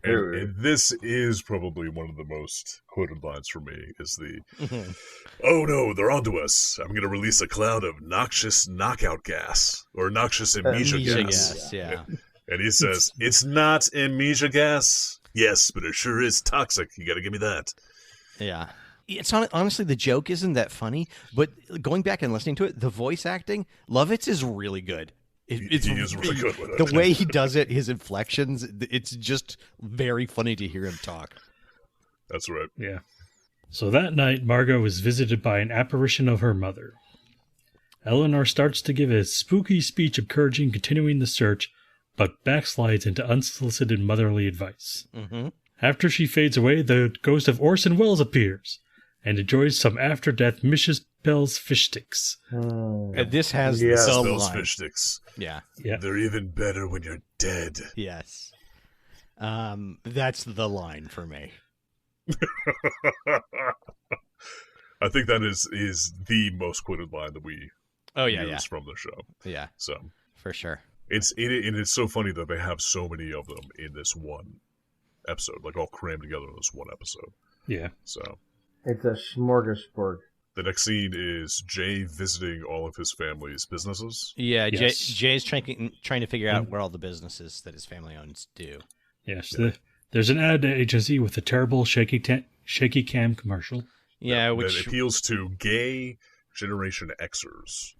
Speaker 1: And this is probably one of the most quoted lines for me, is the, "Oh no, they're onto us. I'm going to release a cloud of noxious knockout gas, or noxious amnesia gas."
Speaker 3: Yeah.
Speaker 1: And he says, "It's not amnesia gas. Yes, but it sure is toxic. You got to give me that."
Speaker 3: Yeah. It's honestly, the joke isn't that funny, but going back and listening to it, the voice acting, Lovitz is really good.
Speaker 1: He is really good with it.
Speaker 3: The way he does it, his inflections, it's just very funny to hear him talk.
Speaker 1: That's right.
Speaker 2: Yeah. So that night, Margo is visited by an apparition of her mother. Eleanor starts to give a spooky speech encouraging continuing the search, but backslides into unsolicited motherly advice.
Speaker 3: Mm-hmm.
Speaker 2: After she fades away, the ghost of Orson Welles appears and enjoys some after-death Mrs. Bell's fish sticks.
Speaker 3: And this has
Speaker 1: Bell's
Speaker 3: line.
Speaker 1: fish sticks.
Speaker 3: Yeah.
Speaker 1: They're even better when you're dead.
Speaker 3: Yes. That's the line for me.
Speaker 1: I think that is the most quoted line that we use from the show.
Speaker 3: Yeah.
Speaker 1: So
Speaker 3: for sure.
Speaker 1: It's so funny that they have so many of them in this one episode, like all crammed together in this one episode.
Speaker 2: Yeah.
Speaker 1: So
Speaker 4: It's a smorgasbord.
Speaker 1: the next scene is Jay visiting all of his family's businesses.
Speaker 3: Yeah,
Speaker 2: Yes.
Speaker 3: Jay's trying to figure out where all the businesses that his family owns do.
Speaker 2: Yes. There's an ad agency with a terrible shaky cam commercial.
Speaker 3: Yeah,
Speaker 1: that
Speaker 3: which
Speaker 1: appeals to gay Generation Xers.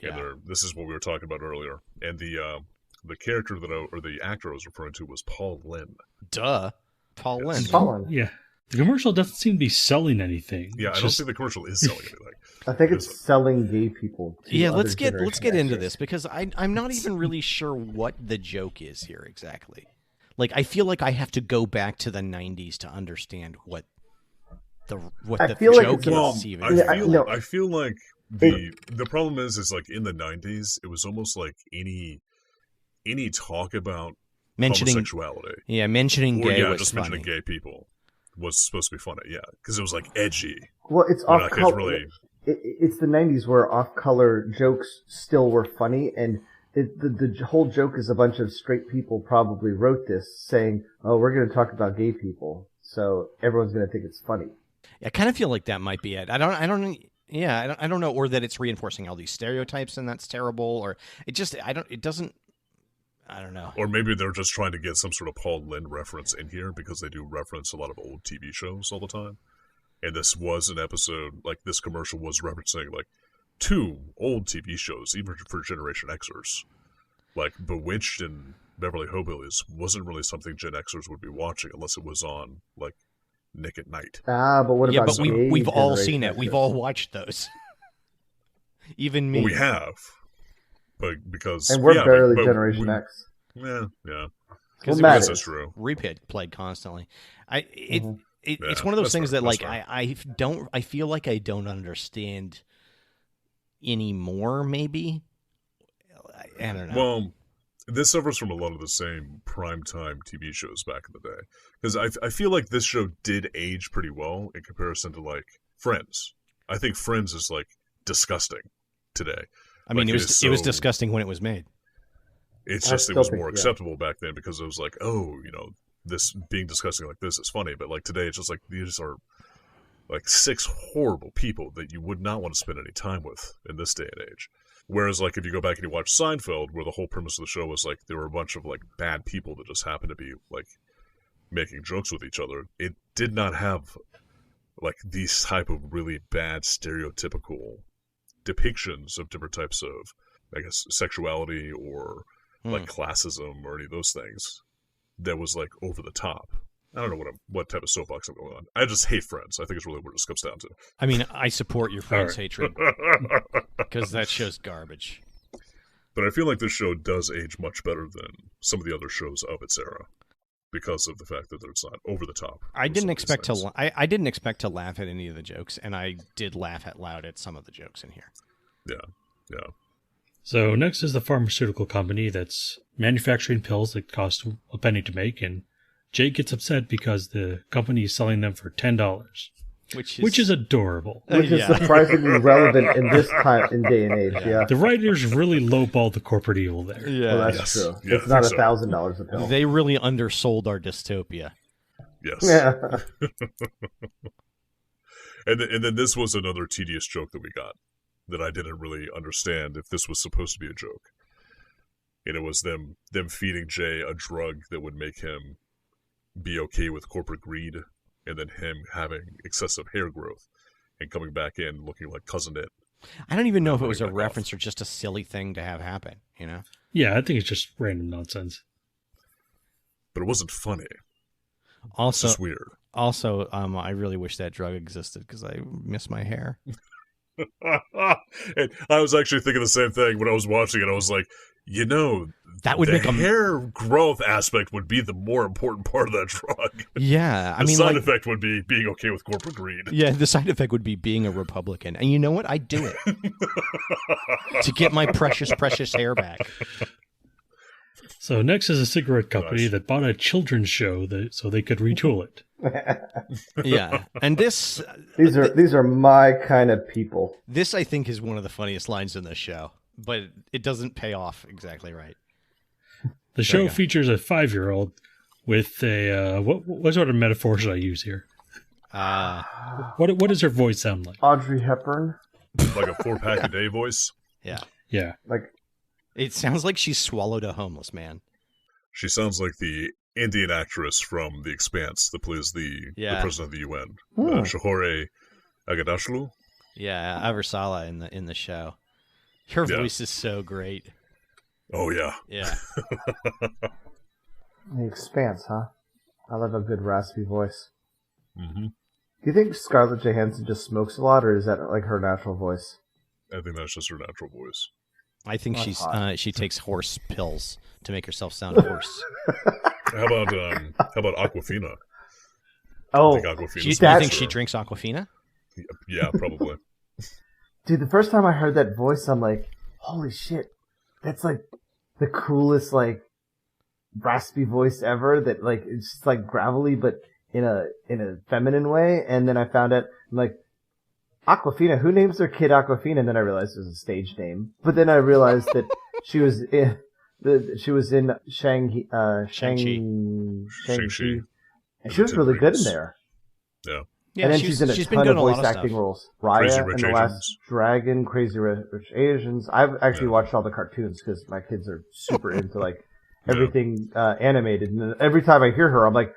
Speaker 3: Yeah.
Speaker 1: And this is what we were talking about earlier. And the character or the actor I was referring to was Paul Lynn.
Speaker 3: Duh. Paul Lynn.
Speaker 4: Colin.
Speaker 2: Yeah. The commercial doesn't seem to be selling anything.
Speaker 1: Yeah, I don't think the commercial is selling anything.
Speaker 4: I think it's selling gay people. To
Speaker 3: Yeah,
Speaker 4: other
Speaker 3: let's get
Speaker 4: Generation
Speaker 3: into
Speaker 4: Xers.
Speaker 3: this because I'm not even really sure what the joke is here exactly. Like I feel like I have to go back to the 90s to understand what the
Speaker 4: feel like
Speaker 3: joke
Speaker 4: it's
Speaker 3: is even.
Speaker 1: I feel like the problem is like in the 90s it was almost like any talk about
Speaker 3: mentioning
Speaker 1: homosexuality.
Speaker 3: Yeah, mentioning
Speaker 1: Or,
Speaker 3: gay was
Speaker 1: just
Speaker 3: funny.
Speaker 1: mentioning gay people was supposed to be funny, because it was like edgy.
Speaker 4: Well, it's
Speaker 1: We're
Speaker 4: off
Speaker 1: not
Speaker 4: color.
Speaker 1: really-
Speaker 4: It's the 90s where off-color jokes still were funny, and the whole joke is a bunch of straight people probably wrote this saying, "Oh, we're going to talk about gay people, so everyone's going to think it's funny."
Speaker 3: I kind of feel like that might be it. I don't know, or that it's reinforcing all these stereotypes and that's terrible, or I don't know.
Speaker 1: Or maybe they're just trying to get some sort of Paul Lynn reference in here because they do reference a lot of old TV shows all the time. And this was an episode, like this commercial was referencing like 2 old TV shows, even for Generation Xers. Like Bewitched and Beverly Hillbillies wasn't really something Gen Xers would be watching unless it was on like Nick at Night.
Speaker 4: But what about
Speaker 3: but
Speaker 4: gay
Speaker 3: we've all
Speaker 4: Generation
Speaker 3: seen it.
Speaker 4: Xers?
Speaker 3: We've all watched those. Even me.
Speaker 1: Well, we have. But because...
Speaker 4: And we're barely
Speaker 1: but
Speaker 4: Generation X.
Speaker 1: Yeah.
Speaker 3: Because
Speaker 4: Well,
Speaker 1: That's true.
Speaker 3: Repeat played constantly. It's
Speaker 1: Yeah,
Speaker 3: one of those
Speaker 1: that's
Speaker 3: things
Speaker 1: fair,
Speaker 3: that like
Speaker 1: that's
Speaker 3: I feel like I don't understand anymore. Maybe I don't know.
Speaker 1: Well, this suffers from a lot of the same primetime TV shows back in the day. Because I feel like this show did age pretty well in comparison to like Friends. I think Friends is like disgusting today.
Speaker 3: I mean,
Speaker 1: like,
Speaker 3: it was disgusting when it was made.
Speaker 1: It's
Speaker 4: I
Speaker 1: just it
Speaker 4: still
Speaker 1: was
Speaker 4: think,
Speaker 1: more
Speaker 4: yeah.
Speaker 1: acceptable back then because it was like, oh, this being disgusting like this is funny. But like today, it's just like these are like 6 horrible people that you would not want to spend any time with in this day and age. Whereas like if you go back and you watch Seinfeld, where the whole premise of the show was like there were a bunch of like bad people that just happened to be like making jokes with each other, it did not have like these type of really bad stereotypical depictions of different types of, I guess, sexuality or like classism or any of those things that was like over the top. I don't know what type of soapbox I'm going on. I just hate Friends. I think it's really what it just comes down to.
Speaker 3: I mean, I support your friend's hatred
Speaker 1: But
Speaker 3: because that show's garbage.
Speaker 1: I feel like this show does age much better than some of the other shows of its era because of the fact that it's not over the top.
Speaker 3: I didn't expect to. I didn't expect to laugh at any of the jokes, and I did laugh out loud at some of the jokes in here.
Speaker 1: Yeah.
Speaker 2: So next is the pharmaceutical company that's manufacturing pills that cost a penny to make, and Jake gets upset because the company is selling them for $10, which is adorable.
Speaker 4: Which is surprisingly relevant in this time in day and age. Yeah,
Speaker 2: The writers really lowballed the corporate evil there.
Speaker 3: Yeah,
Speaker 4: well, that's
Speaker 1: Yes.
Speaker 4: true.
Speaker 1: Yeah,
Speaker 4: It's not
Speaker 1: I think so.
Speaker 4: $1,000 a pill.
Speaker 3: they really undersold our dystopia.
Speaker 1: Yes.
Speaker 4: Yeah.
Speaker 1: And then this was another tedious joke that we got that I didn't really understand if this was supposed to be a joke. And it was them feeding Jay a drug that would make him be okay with corporate greed and then him having excessive hair growth and coming back in looking like Cousin It.
Speaker 3: I don't even know if it was a
Speaker 1: running back
Speaker 3: reference or just a silly thing to have happen, you know?
Speaker 2: Yeah, I think it's just random nonsense.
Speaker 1: But it wasn't funny. It's
Speaker 3: Also,
Speaker 1: just weird.
Speaker 3: I really wish that drug existed because I miss my hair.
Speaker 1: And I was actually thinking the same thing when I was watching it. I was like,
Speaker 3: That would
Speaker 1: the
Speaker 3: make a
Speaker 1: hair growth aspect would be the more important part of that drug.
Speaker 3: Yeah,
Speaker 1: The side effect would be being okay with corporate greed.
Speaker 3: Yeah, the side effect would be being a Republican. And you know what? I'd do it. To get my precious, precious hair back.
Speaker 2: So next is a cigarette company that bought a children's show so they could retool it.
Speaker 3: Yeah. And these
Speaker 4: are my kind of people.
Speaker 3: This, I think, is one of the funniest lines in the show. But it doesn't pay off exactly right.
Speaker 2: The show features a 5-year-old with a what sort of metaphor should I use here? What does her voice sound like?
Speaker 4: Audrey Hepburn.
Speaker 1: Like a 4-pack a day voice.
Speaker 3: Yeah.
Speaker 2: Yeah.
Speaker 4: Like
Speaker 3: it sounds like she swallowed a homeless man.
Speaker 1: She sounds like the Indian actress from The Expanse that plays the president of the UN, Shahore Agadashlu.
Speaker 3: Yeah, Aversala in the show. Her voice is so great.
Speaker 1: Oh yeah.
Speaker 3: Yeah.
Speaker 4: The Expanse, huh? I love a good raspy voice.
Speaker 1: Mm-hmm.
Speaker 4: Do you think Scarlett Johansson just smokes a lot, or is that like her natural voice?
Speaker 1: I think that's just her natural voice.
Speaker 3: I think she takes horse pills to make herself sound hoarse.
Speaker 1: How about Aquafina?
Speaker 4: Oh,
Speaker 3: you think she drinks Aquafina?
Speaker 1: Yeah, probably.
Speaker 4: Dude, the first time I heard that voice, I'm like, holy shit, that's like the coolest like raspy voice ever. That like it's just like gravelly, but in a feminine way. And then I found out, I'm like, Aquafina, who names their kid Aquafina? And then I realized it was a stage name. But then I realized that she was in Shang-Chi. And she was really good in there.
Speaker 1: Yeah.
Speaker 3: Yeah,
Speaker 4: and then she's in a ton of voice acting roles. Raya in The Last Dragon, Crazy Rich Asians. I've actually watched all the cartoons because my kids are super into like everything animated. And every time I hear her, I'm like,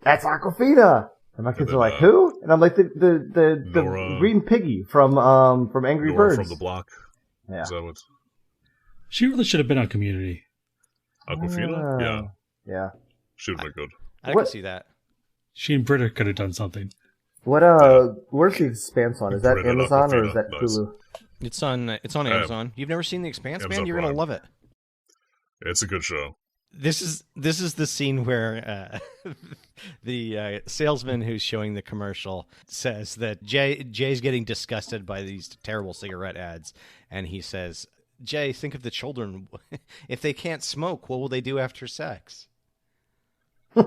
Speaker 4: "That's Aquafina!" And my kids are like, "Who?" And I'm like, "The green piggy from Angry
Speaker 1: Nora
Speaker 4: Birds
Speaker 1: from the Block."
Speaker 4: Yeah.
Speaker 1: Is that what?
Speaker 2: She really should have been on Community.
Speaker 1: Aquafina?
Speaker 4: Yeah.
Speaker 1: She would have been good.
Speaker 3: I can see that.
Speaker 2: She and Britta could have done something.
Speaker 4: Where's the Expanse on? Is that
Speaker 1: Britta
Speaker 4: Amazon or
Speaker 1: Aquafina.
Speaker 4: is that Hulu?
Speaker 3: It's on Amazon. You've never seen The Expanse,
Speaker 1: Amazon
Speaker 3: man? You're gonna love it.
Speaker 1: It's a good show.
Speaker 3: This is the scene where the salesman who's showing the commercial says that Jay's getting disgusted by these terrible cigarette ads, and he says, "Jay, think of the children. If they can't smoke, what will they do after sex?"
Speaker 1: And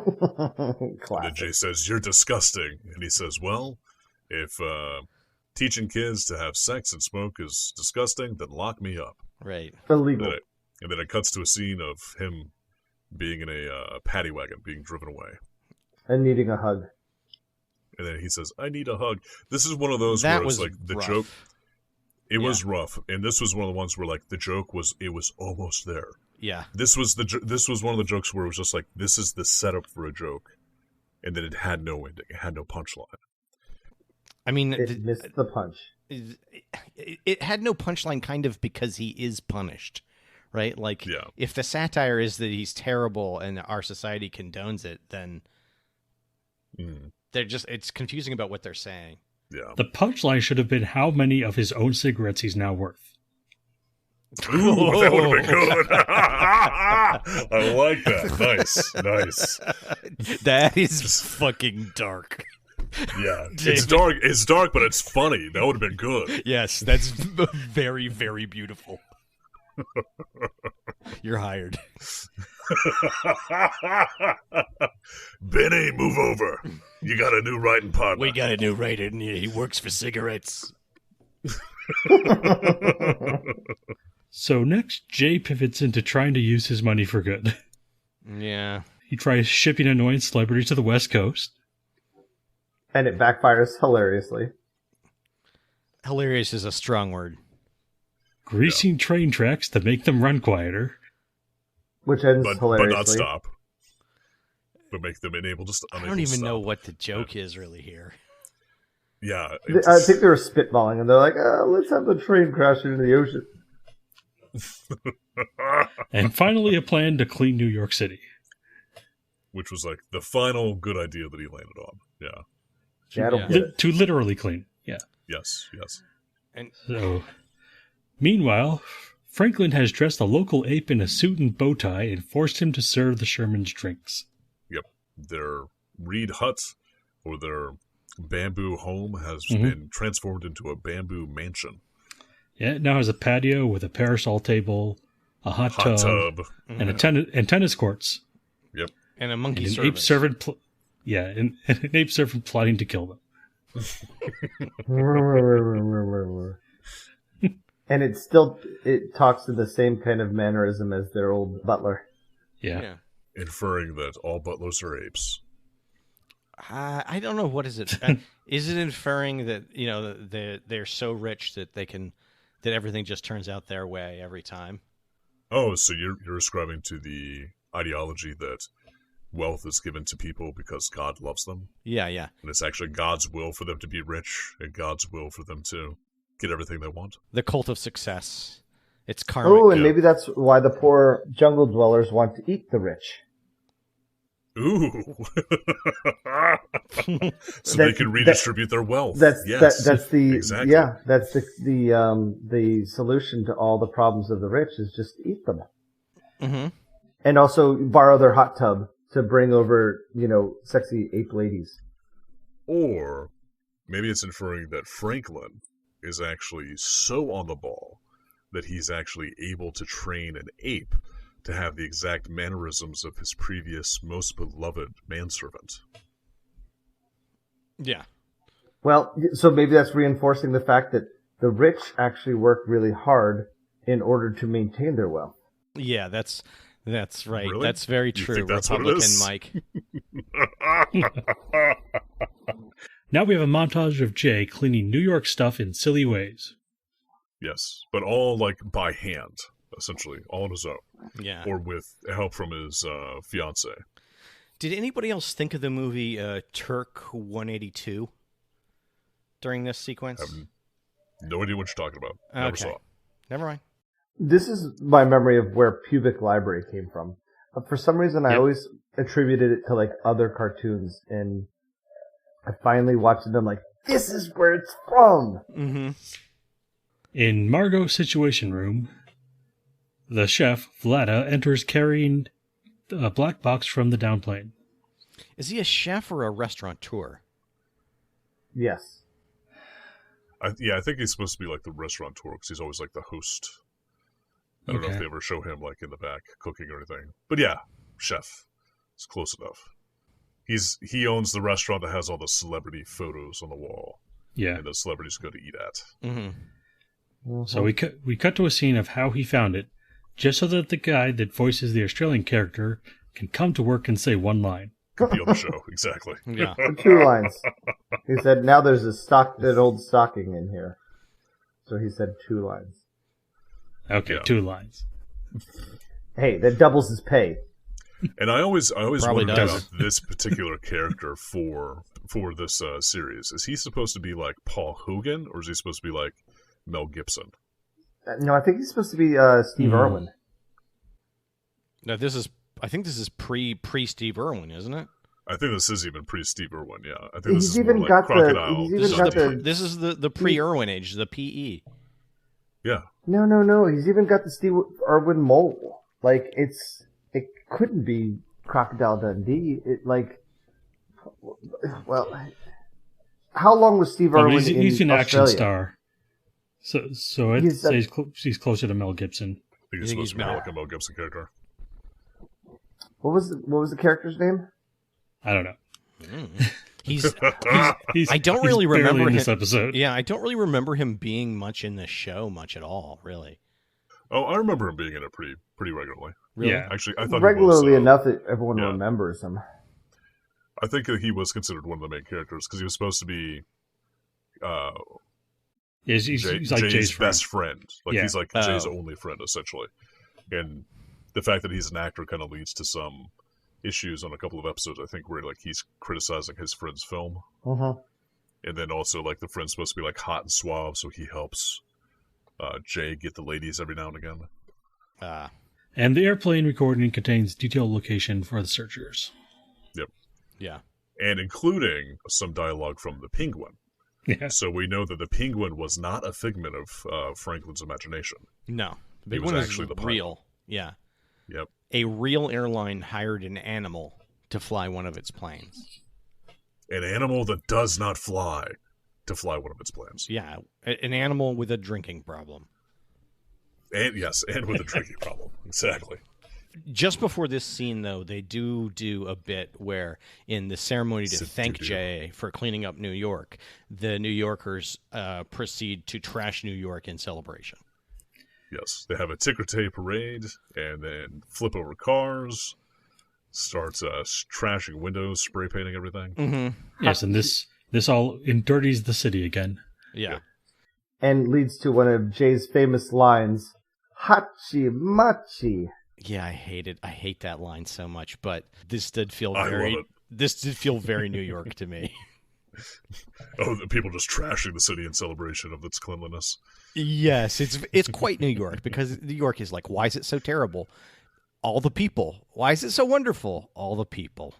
Speaker 1: then Jay says, "You're disgusting," and he says, "Well, if teaching kids to have sex and smoke is disgusting, then lock me up."
Speaker 3: Right.
Speaker 4: Illegal.
Speaker 1: And then it cuts to a scene of him being in a paddy wagon, being driven away.
Speaker 4: And needing a hug.
Speaker 1: And then he says, "I need a hug." This is one of those
Speaker 3: That
Speaker 1: where it's
Speaker 3: was
Speaker 1: like the
Speaker 3: rough.
Speaker 1: joke. It was rough, and this was one of the ones where like the joke was almost there.
Speaker 3: Yeah.
Speaker 1: This was one of the jokes where it was just like, this is the setup for a joke, and then it had no ending, it had no punchline.
Speaker 3: I mean,
Speaker 4: It missed the punch.
Speaker 3: It had no punchline, kind of, because he is punished, right? Like, if the satire is that he's terrible and our society condones it, then it's confusing about what they're saying.
Speaker 1: Yeah.
Speaker 2: The punchline should have been how many of his own cigarettes he's now worth.
Speaker 1: Ooh, that would have been good. I like that. Nice.
Speaker 3: That is fucking dark.
Speaker 1: Yeah, it's dark. It's dark, but it's funny. That would have been good.
Speaker 3: Yes, that's very, very beautiful. You're hired.
Speaker 1: Benny, move over. You got a new writing partner.
Speaker 3: We got a new writer, and he works for cigarettes.
Speaker 2: So next, Jay pivots into trying to use his money for good.
Speaker 3: Yeah.
Speaker 2: He tries shipping annoying celebrities to the West Coast.
Speaker 4: And it backfires hilariously.
Speaker 3: Hilarious is a strong word.
Speaker 2: Greasing train tracks to make them run quieter.
Speaker 4: Which ends
Speaker 1: but
Speaker 4: hilariously.
Speaker 1: not stop. but make them unable to
Speaker 3: I don't even know what the joke is really here.
Speaker 1: Yeah.
Speaker 4: I think they were spitballing, and they're like, let's have the train crash into the ocean.
Speaker 2: And finally, a plan to clean New York City.
Speaker 1: Which was like the final good idea that he landed on. Yeah.
Speaker 4: Yeah, I don't get it.
Speaker 2: To literally clean. Yeah.
Speaker 1: Yes.
Speaker 3: And
Speaker 2: So, meanwhile, Franklin has dressed a local ape in a suit and bow tie and forced him to serve the Shermans drinks.
Speaker 1: Yep. Their reed hut, or their bamboo home, has been transformed into a bamboo mansion.
Speaker 2: Yeah, it now has a patio with a parasol table, a hot tub, and tennis courts.
Speaker 1: Yep.
Speaker 3: And a monkey
Speaker 2: and an ape servant. And an ape servant plotting to kill them.
Speaker 4: And it talks in the same kind of mannerism as their old butler.
Speaker 2: Yeah.
Speaker 1: Inferring that all butlers are apes.
Speaker 3: I don't know. What is it? Is it inferring that they're so rich that that everything just turns out their way every time?
Speaker 1: Oh, so you're ascribing to the ideology that wealth is given to people because God loves them?
Speaker 3: Yeah.
Speaker 1: And it's actually God's will for them to be rich and God's will for them to get everything they want?
Speaker 3: The cult of success. It's karmic.
Speaker 4: Oh, and maybe that's why the poor jungle dwellers want to eat the rich.
Speaker 1: Ooh. So they can redistribute their wealth.
Speaker 4: That's the
Speaker 1: exactly.
Speaker 4: Yeah, that's the solution to all the problems of the rich is just eat them.
Speaker 3: Mm-hmm.
Speaker 4: And also borrow their hot tub to bring over, sexy ape ladies.
Speaker 1: Or maybe it's inferring that Franklin is actually so on the ball that he's actually able to train an ape to have the exact mannerisms of his previous most beloved manservant.
Speaker 3: Yeah.
Speaker 4: Well, so maybe that's reinforcing the fact that the rich actually work really hard in order to maintain their wealth.
Speaker 3: Yeah, that's right.
Speaker 1: Really?
Speaker 3: That's very
Speaker 1: You
Speaker 3: true,
Speaker 1: think that's
Speaker 3: Republican
Speaker 1: what it is?
Speaker 3: Mike.
Speaker 2: Now we have a montage of Jay cleaning New York stuff in silly ways.
Speaker 1: Yes, but all like by hand, essentially, all on his own.
Speaker 3: Yeah.
Speaker 1: Or with help from his fiance.
Speaker 3: Did anybody else think of the movie Turk 182 during this sequence?
Speaker 1: I have no idea what you're talking about. Never saw it.
Speaker 3: Never mind.
Speaker 4: This is my memory of where Pubic Library came from. But for some reason, I always attributed it to like other cartoons, and I finally watched it and I'm like, this is where it's from!
Speaker 3: Mm-hmm.
Speaker 2: In Margo's Situation Room, the chef, Vlada, enters carrying a black box from the downplane.
Speaker 3: Is he a chef or a restaurateur?
Speaker 4: Yes.
Speaker 1: I think he's supposed to be like the restaurateur because he's always like the host. I don't know if they ever show him like in the back cooking or anything. But yeah, chef. It's close enough. He owns the restaurant that has all the celebrity photos on the wall.
Speaker 2: Yeah.
Speaker 1: And the celebrities go to eat at.
Speaker 3: Mm-hmm.
Speaker 2: So we cut to a scene of how he found it, just so that the guy that voices the Australian character can come to work and say one line.
Speaker 1: Could be on the show, exactly.
Speaker 3: Yeah.
Speaker 4: 2 lines. He said, now there's that old stocking in here. So he said 2 lines.
Speaker 2: Okay, 2 lines.
Speaker 4: Hey, that doubles his pay.
Speaker 1: And I always
Speaker 3: Probably
Speaker 1: wondered
Speaker 3: does.
Speaker 1: about this particular character for this series. Is he supposed to be like Paul Hogan, or is he supposed to be like Mel Gibson?
Speaker 4: No, I think he's supposed to be Steve Irwin.
Speaker 3: Now I think this is pre Steve Irwin, isn't it?
Speaker 1: I think this is even pre-Steve Irwin, yeah. I think this
Speaker 4: He's
Speaker 1: is
Speaker 4: even
Speaker 1: more
Speaker 4: got
Speaker 1: like Crocodile.
Speaker 3: This is the pre-Irwin age, the PE.
Speaker 1: Yeah.
Speaker 4: No. He's even got the Steve Irwin mole. Like, it couldn't be Crocodile Dundee. How long was Steve Irwin in
Speaker 2: he's an action
Speaker 4: Australia?
Speaker 2: star. So I'd say he's closer to Mel Gibson.
Speaker 1: I think he's supposed to be more like a Mel Gibson character.
Speaker 4: What was the character's name?
Speaker 2: I don't know.
Speaker 3: I don't really remember
Speaker 2: in
Speaker 3: him,
Speaker 2: this episode.
Speaker 3: Yeah, I don't really remember him being much in the show, much at all, really.
Speaker 1: Oh, I remember him being in it pretty regularly.
Speaker 3: Really?
Speaker 2: Yeah.
Speaker 1: Actually, I thought
Speaker 4: Regularly
Speaker 1: he was,
Speaker 4: enough that everyone remembers him.
Speaker 1: I think that he was considered one of the main characters because he was supposed to be
Speaker 2: He's like Jay's
Speaker 1: best friend. Like
Speaker 2: Yeah.
Speaker 1: he's like Jay's only friend essentially. And the fact that he's an actor kind of leads to some issues on a couple of episodes, I think, where like he's criticizing his friend's film. And then also, like, the friend's supposed to be, like, hot and suave, so he helps Jay get the ladies every now and again.
Speaker 2: And the airplane recording contains detailed location for the searchers.
Speaker 1: Yep.
Speaker 3: Yeah.
Speaker 1: And including some dialogue from the penguin.
Speaker 2: Yeah.
Speaker 1: So we know that the penguin was not a figment of Franklin's imagination.
Speaker 3: No. The
Speaker 1: It was
Speaker 3: penguin is
Speaker 1: actually the pilot.
Speaker 3: real. Yeah.
Speaker 1: Yep.
Speaker 3: A real airline hired an animal to fly one of its planes.
Speaker 1: An animal that does not fly to fly one of its planes.
Speaker 3: Yeah. An animal with a drinking problem.
Speaker 1: And yes, and with a drinking problem. Exactly.
Speaker 3: Just before this scene, though, they do a bit where, in the ceremony to thank Jay for cleaning up New York, the New Yorkers proceed to trash New York in celebration.
Speaker 1: Yes, they have a ticker tape parade, and then flip over cars, starts trashing windows, spray painting everything.
Speaker 3: Mm-hmm.
Speaker 2: Yes, and this all dirties the city again.
Speaker 3: Yeah.
Speaker 4: And leads to one of Jay's famous lines, Hachi Machi.
Speaker 3: Yeah, I hate that line so much, but this did feel
Speaker 1: I love it.
Speaker 3: This did feel very New York to me.
Speaker 1: Oh, the people just trashing the city in celebration of its cleanliness.
Speaker 3: Yes, it's quite New York, because New York is like, why is it so terrible? All the people. Why is it so wonderful? All the people.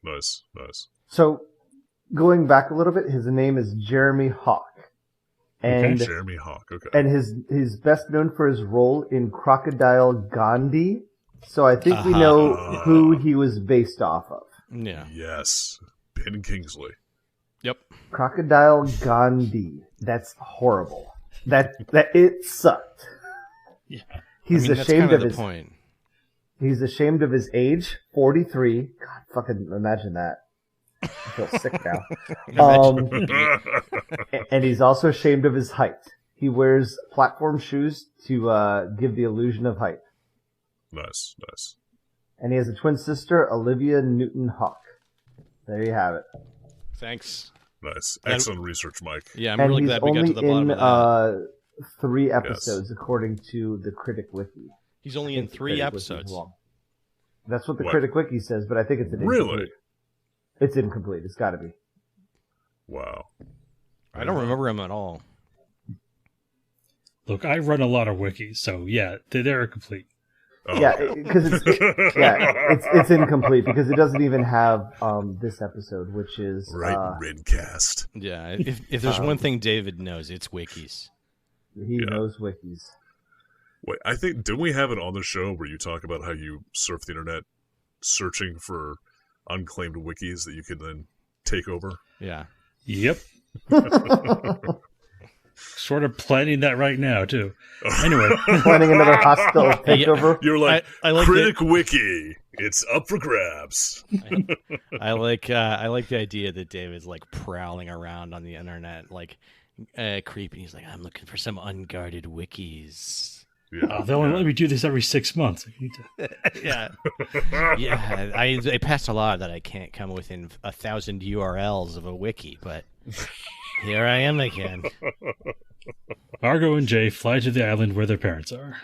Speaker 1: Nice.
Speaker 4: So, going back a little bit, his name is Jeremy Hawk. And
Speaker 1: Jeremy Hawk, okay.
Speaker 4: And he's best known for his role in Crocodile Gandhi. So I think we know who he was based off of.
Speaker 3: Yeah.
Speaker 1: Yes. Ben Kingsley.
Speaker 3: Yep.
Speaker 4: Crocodile Gandhi. That's horrible. That it sucked.
Speaker 2: Yeah.
Speaker 4: He's
Speaker 3: that's
Speaker 4: ashamed
Speaker 3: kind
Speaker 4: of
Speaker 3: the
Speaker 4: his
Speaker 3: point.
Speaker 4: He's ashamed of his age, 43. God, fucking imagine that. I feel sick now. And he's also ashamed of his height. He wears platform shoes to give the illusion of height.
Speaker 1: Nice.
Speaker 4: And he has a twin sister, Olivia Newton-Hawk. There you have it.
Speaker 3: Thanks.
Speaker 1: Nice. Excellent research, Mike.
Speaker 3: Yeah, I'm
Speaker 4: And
Speaker 3: really
Speaker 4: he's
Speaker 3: glad we got
Speaker 4: only
Speaker 3: to the bottom
Speaker 4: in
Speaker 3: of that.
Speaker 4: 3 episodes, according to the Critic Wiki.
Speaker 3: He's only in 3 episodes.
Speaker 4: That's what the
Speaker 3: What?
Speaker 4: Critic Wiki says, but I think it's an
Speaker 1: Really?
Speaker 4: incomplete. It's incomplete. It's got to be.
Speaker 1: Wow.
Speaker 3: I don't remember him at all.
Speaker 2: Look, I run a lot of wikis, so yeah, they're complete.
Speaker 1: Oh.
Speaker 4: Yeah, because it's incomplete because it doesn't even have this episode, which is
Speaker 1: Right, Redcast.
Speaker 3: Yeah, if there's one thing David knows, it's wikis.
Speaker 4: He knows wikis.
Speaker 1: Wait, I think, didn't we have it on the show where you talk about how you surf the internet searching for unclaimed wikis that you can then take over?
Speaker 3: Yeah.
Speaker 2: Yep. Sort of planning that right now, too. Anyway.
Speaker 4: Planning another hostile takeover.
Speaker 1: You're like,
Speaker 3: I like
Speaker 1: Critic Wiki. It's up for grabs.
Speaker 3: I like the idea that David's like prowling around on the internet, like creepy. He's like, I'm looking for some unguarded wikis.
Speaker 1: Yeah,
Speaker 2: they'll only let me do this every 6 months. I need to...
Speaker 3: Yeah. Yeah. I passed a law that I can't come within 1,000 URLs of a wiki, but here I am again.
Speaker 2: Margo and Jay fly to the island where their parents are.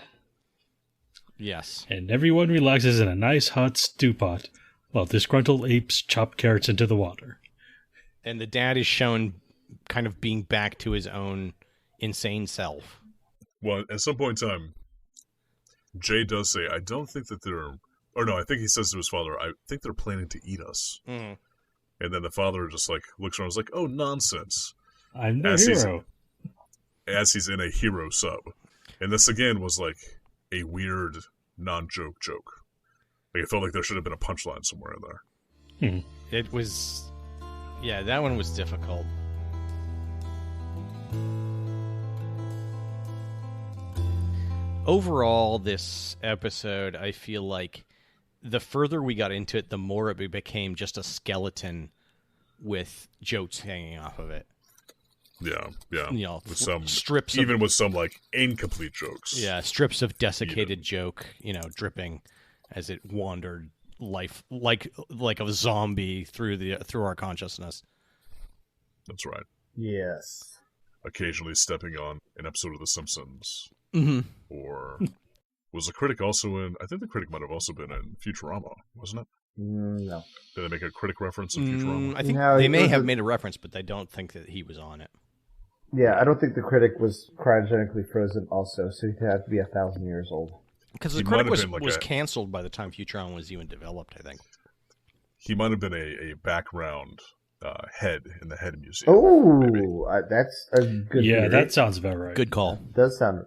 Speaker 3: Yes.
Speaker 2: And everyone relaxes in a nice hot stew pot while disgruntled apes chop carrots into the water.
Speaker 3: And the dad is shown kind of being back to his own insane self.
Speaker 1: Well, at some point in time, Jay does say, I don't think that they're... Or no, I think he says to his father, I think they're planning to eat us.
Speaker 3: Mm-hmm.
Speaker 1: And then the father just like looks around and is like, oh, nonsense.
Speaker 2: I'm no hero.
Speaker 1: As he's in a hero sub. And this, again, was like a weird, non-joke joke. Like, it felt like there should have been a punchline somewhere in there.
Speaker 3: It was... Yeah, that one was difficult. Overall, this episode, I feel like the further we got into it, the more it became just a skeleton with jokes hanging off of it.
Speaker 1: Yeah.
Speaker 3: You know,
Speaker 1: with some
Speaker 3: strips
Speaker 1: even
Speaker 3: of,
Speaker 1: with some like incomplete jokes.
Speaker 3: Yeah, strips of desiccated joke, dripping as it wandered life like a zombie through our consciousness.
Speaker 1: That's right.
Speaker 4: Yes.
Speaker 1: Occasionally stepping on an episode of The Simpsons.
Speaker 3: Mm-hmm.
Speaker 1: Or Was the Critic also in? I think the Critic might have also been in Futurama, wasn't it?
Speaker 4: No.
Speaker 1: Did they make a Critic reference in Futurama?
Speaker 3: I think
Speaker 4: No,
Speaker 3: they
Speaker 4: it
Speaker 3: may
Speaker 4: was
Speaker 3: have
Speaker 4: a-
Speaker 3: made a reference, but I don't think that he was on it.
Speaker 4: Yeah, I don't think the Critic was cryogenically frozen also, so he'd have to be 1,000 years old.
Speaker 3: Because
Speaker 1: He
Speaker 3: the
Speaker 1: might
Speaker 3: Critic
Speaker 1: have been
Speaker 3: was
Speaker 1: like a-
Speaker 3: canceled by the time Futurama was even developed, I think.
Speaker 1: He might have been a background head in the Head Museum. maybe.
Speaker 4: Oh, that's a good
Speaker 2: Yeah,
Speaker 4: theory.
Speaker 2: that sounds about right.
Speaker 3: Good call.
Speaker 4: Does sound.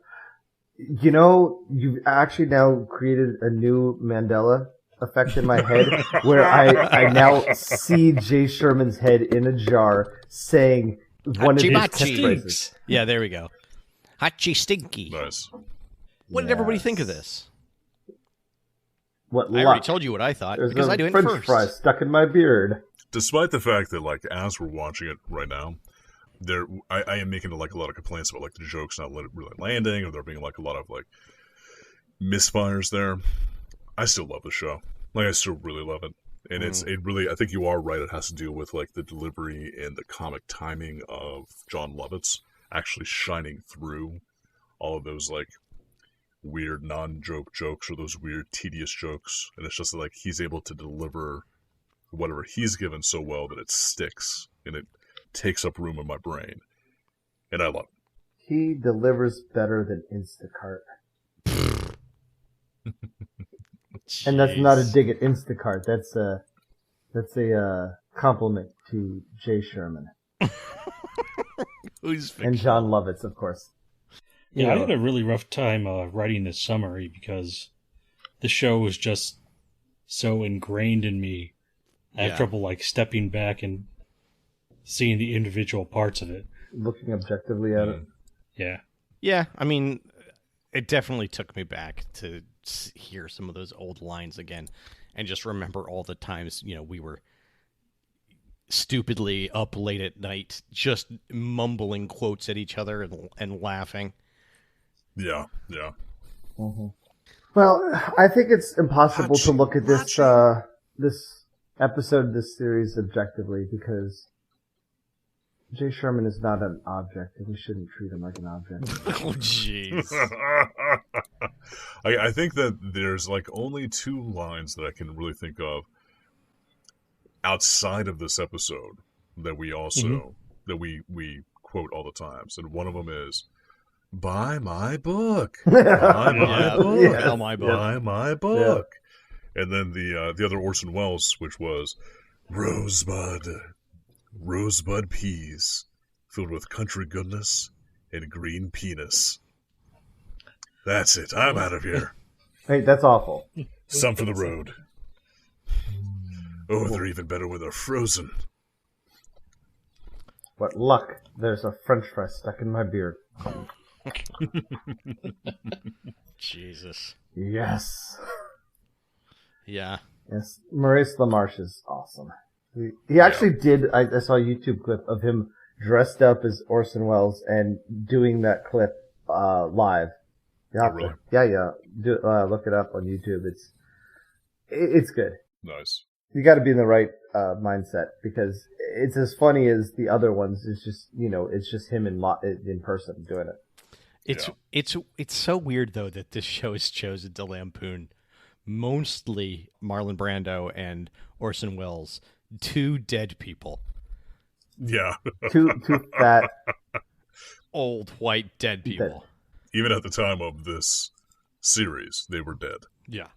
Speaker 4: You know, you've actually now created a new Mandela effect in my head, where I now see Jay Sherman's head in a jar saying one of his
Speaker 3: Hachi-machi.
Speaker 4: catchphrases.
Speaker 3: Yeah, there we go. Hachi Stinky.
Speaker 1: Nice.
Speaker 3: What did everybody
Speaker 4: Yes.
Speaker 3: think of this?
Speaker 4: What
Speaker 3: I already
Speaker 4: luck!
Speaker 3: told you what I thought,
Speaker 4: There's
Speaker 3: because
Speaker 4: a
Speaker 3: I do it
Speaker 4: French
Speaker 3: first.
Speaker 4: fry stuck in my beard.
Speaker 1: Despite the fact that, like, as we're watching it right now, I am making like a lot of complaints about like the jokes not really landing, or there being like a lot of like misfires there. I still love the show. Like, I still really love it, and it really. I think you are right. It has to do with like the delivery and the comic timing of John Lovitz actually shining through all of those like weird non-joke jokes or those weird tedious jokes, and it's just like he's able to deliver whatever he's given so well that it sticks and it takes up room in my brain, and I love it.
Speaker 4: He delivers better than Instacart. And that's not a dig at Instacart. That's a compliment to Jay Sherman
Speaker 3: Who's
Speaker 4: and John Lovitz, of course.
Speaker 2: Yeah, I had a really rough time writing this summary because the show was just so ingrained in me. I have
Speaker 3: Yeah.
Speaker 2: trouble like stepping back and seeing the individual parts of it.
Speaker 4: Looking objectively at it.
Speaker 2: Yeah.
Speaker 3: Yeah, I mean, it definitely took me back to hear some of those old lines again and just remember all the times, we were stupidly up late at night just mumbling quotes at each other and laughing.
Speaker 1: Yeah.
Speaker 4: Mm-hmm. Well, I think it's impossible to look at this this episode, this series objectively, because Jay Sherman is not an object, and we shouldn't treat him like an object.
Speaker 3: Oh, jeez.
Speaker 1: I think that there's like only two lines that I can really think of outside of this episode that we also that we quote all the times, and one of them is "Buy my book, buy my book,
Speaker 4: Yes.
Speaker 3: Buy my book.
Speaker 1: buy my book," and then the other Orson Welles, which was Rosebud peas filled with country goodness and green penis. That's it. I'm out of here.
Speaker 4: Hey, that's awful.
Speaker 1: Some for the road. Oh, they're even better when they're frozen.
Speaker 4: What luck. There's a French fry stuck in my beard.
Speaker 3: Jesus.
Speaker 4: Yes.
Speaker 3: Yeah.
Speaker 4: Yes. Maurice LaMarche is awesome. He actually did, I saw a YouTube clip of him dressed up as Orson Welles and doing that clip live. You have to-
Speaker 1: really?
Speaker 4: Yeah. Look it up on YouTube. It's good.
Speaker 1: Nice.
Speaker 4: You got to be in the right mindset, because it's as funny as the other ones. It's just it's just him in person doing it.
Speaker 3: It's so weird though that this show is chosen to lampoon mostly Marlon Brando and Orson Welles, two dead people,
Speaker 1: Yeah.
Speaker 4: Too fat.
Speaker 3: old white dead people.
Speaker 1: Even at the time of this series, they were dead.
Speaker 3: Yeah.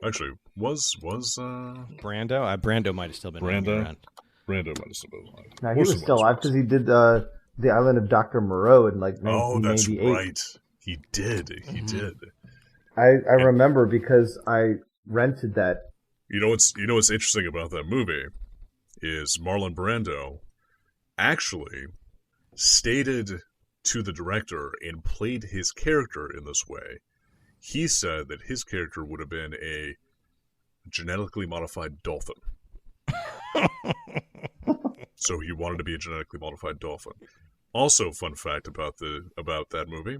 Speaker 1: Actually, was
Speaker 3: Brando? Brando might have still been
Speaker 1: Brando?
Speaker 3: around.
Speaker 1: Brando might have still been alive.
Speaker 4: No, he
Speaker 1: Orson
Speaker 4: was still
Speaker 1: Welles
Speaker 4: alive
Speaker 1: was.
Speaker 4: because he did the Island of Dr. Moreau in like
Speaker 1: Oh, that's
Speaker 4: 1998.
Speaker 1: right. He did. He did.
Speaker 4: I remember because I rented that.
Speaker 1: You know what's interesting about that movie is Marlon Brando actually stated to the director and played his character in this way. He said that his character would have been a genetically modified dolphin. So he wanted to be a genetically modified dolphin. Also, fun fact about that movie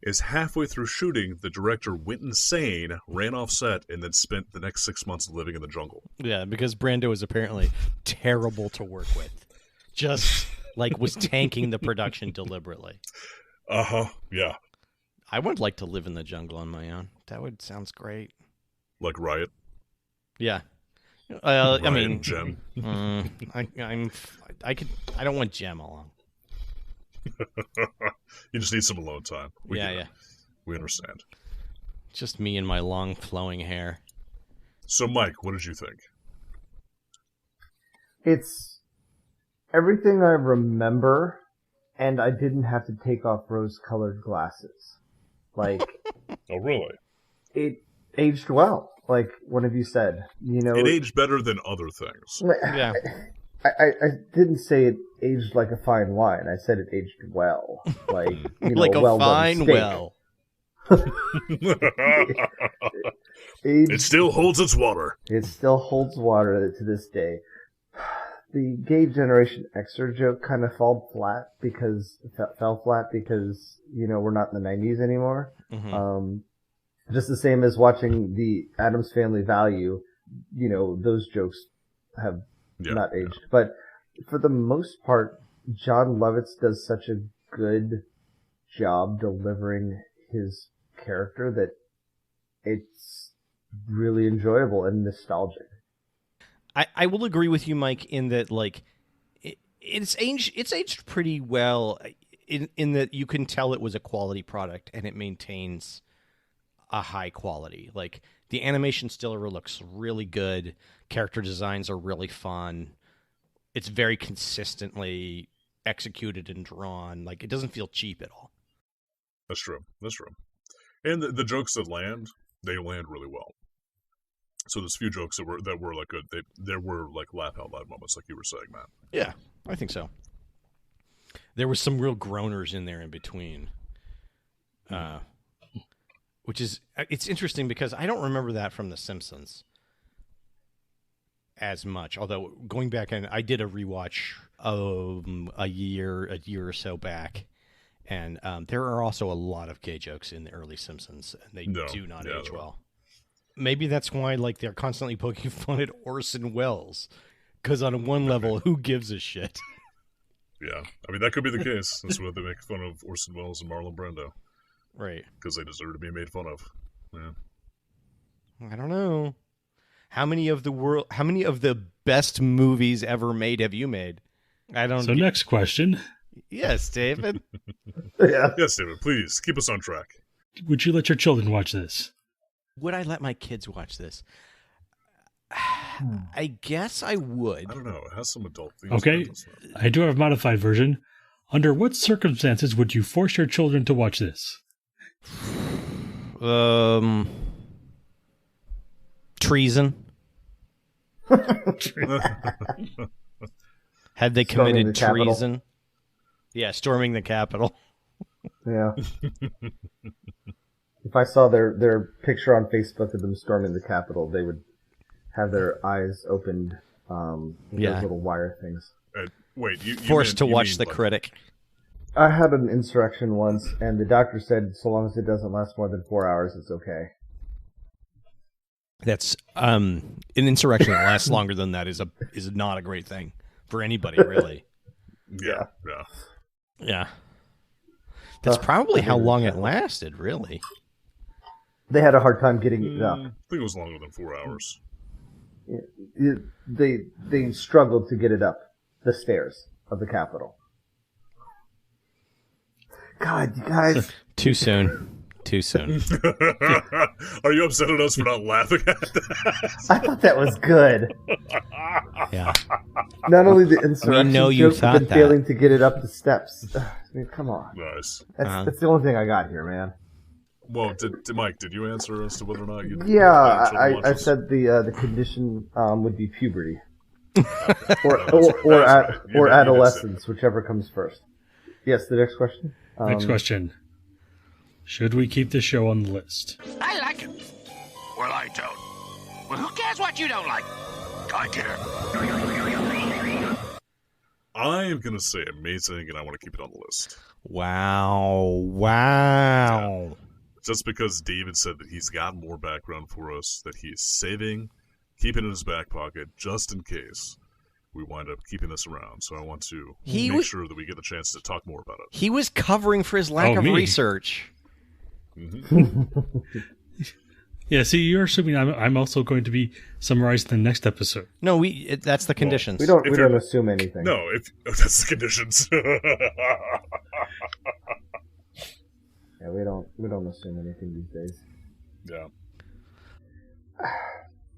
Speaker 1: is halfway through shooting, the director went insane, ran off set, and then spent the next 6 months living in the jungle.
Speaker 3: Yeah, because Brando is apparently terrible to work with. Just like was tanking the production deliberately.
Speaker 1: Yeah.
Speaker 3: I would like to live in the jungle on my own. That sounds great.
Speaker 1: Like Riot?
Speaker 3: Yeah.
Speaker 1: Riot
Speaker 3: I mean,
Speaker 1: and Gem?
Speaker 3: I don't want Gem along.
Speaker 1: You just need some alone time.
Speaker 3: Yeah.
Speaker 1: We understand.
Speaker 3: Just me and my long flowing hair.
Speaker 1: So, Mike, what did you think?
Speaker 4: It's everything I remember, and I didn't have to take off rose-colored glasses. Like,
Speaker 1: Oh, really?
Speaker 4: it aged well. Like one of you said,
Speaker 1: It aged better than other things.
Speaker 3: Yeah.
Speaker 4: I didn't say it aged like a fine wine. I said it aged well, like
Speaker 3: Like a
Speaker 4: well
Speaker 3: fine well.
Speaker 1: It still holds its water.
Speaker 4: It still holds water to this day. The gay Generation Xer joke kind of fell flat because we're not in the 90s anymore.
Speaker 3: Mm-hmm.
Speaker 4: Just the same as watching the Addams Family Value, those jokes have not aged. But for the most part, John Lovitz does such a good job delivering his character that it's really enjoyable and nostalgic.
Speaker 3: I will agree with you, Mike, in that like it's aged pretty well in that you can tell it was a quality product and it maintains a high quality. Like the animation still looks really good. Character designs are really fun. It's very consistently executed and drawn. Like it doesn't feel cheap at all.
Speaker 1: That's true. And the jokes that they land really well. So there's a few jokes that were like good. There were like laugh out loud moments, like you were saying, Matt.
Speaker 3: Yeah, I think so. There was some real groaners in there in between. Which is, it's interesting because I don't remember that from The Simpsons as much. Although going back, and I did a rewatch a year or so back, and there are also a lot of gay jokes in the early Simpsons, and they do not age well. Maybe that's why like they're constantly poking fun at Orson Welles, because on one level, who gives a shit?
Speaker 1: Yeah, I mean that could be the case. That's why they make fun of Orson Welles and Marlon Brando.
Speaker 3: Right.
Speaker 1: Because they deserve to be made fun of. Yeah.
Speaker 3: I don't know. How many of the best movies ever made have you made? I don't.
Speaker 2: So next question.
Speaker 3: Yes, David.
Speaker 4: Yeah.
Speaker 1: Yes, David, please keep us on track.
Speaker 2: Would you let your children watch this?
Speaker 3: Would I let my kids watch this? I guess I would.
Speaker 1: I don't know. It has some adult themes.
Speaker 2: Okay. I do have a modified version. Under what circumstances would you force your children to watch this?
Speaker 3: Treason. Had they committed treason? Yeah, storming the Capitol.
Speaker 4: Yeah. If I saw their picture on Facebook of them storming the Capitol, they would have their eyes opened with those little wire things.
Speaker 1: Wait,
Speaker 3: forced to watch the Critic.
Speaker 4: I had an insurrection once, and the doctor said so long as it doesn't last more than 4 hours, it's okay.
Speaker 3: That's an insurrection that lasts longer than that is not a great thing for anybody, really. Yeah. That's probably how long it lasted, really.
Speaker 4: They had a hard time getting it up.
Speaker 1: I think it was longer than 4 hours.
Speaker 4: They struggled to get it up the stairs of the Capitol. God, you guys.
Speaker 3: Too soon.
Speaker 1: Are you upset at us for not laughing at that?
Speaker 4: I thought that was good.
Speaker 3: Yeah.
Speaker 4: Not only the insurrection joke, but failing to get it up the steps. I mean, come on.
Speaker 1: Nice.
Speaker 4: That's the only thing I got here, man.
Speaker 1: Well, Mike, did you answer as to whether or not you?
Speaker 4: Yeah, I said the condition would be puberty, or adolescence, whichever comes first. Yes, the next question.
Speaker 2: Next question. Should we keep the show on the list?
Speaker 5: I like it. Well, I don't. Well, who cares what you don't like? I care.
Speaker 1: I am going to say amazing, and I want to keep it on the list.
Speaker 3: Wow.
Speaker 1: Yeah. Just because David said that he's got more background for us, that he is saving, keeping in his back pocket, just in case we wind up keeping this around. So I want to make sure that we get a chance to talk more about it.
Speaker 3: He was covering for his lack of research.
Speaker 2: Yeah, see, you're assuming I'm also going to be summarizing the next episode.
Speaker 3: No, that's the conditions.
Speaker 4: We don't assume anything.
Speaker 1: No, that's the conditions.
Speaker 4: Yeah, we don't assume anything these days.
Speaker 1: Yeah.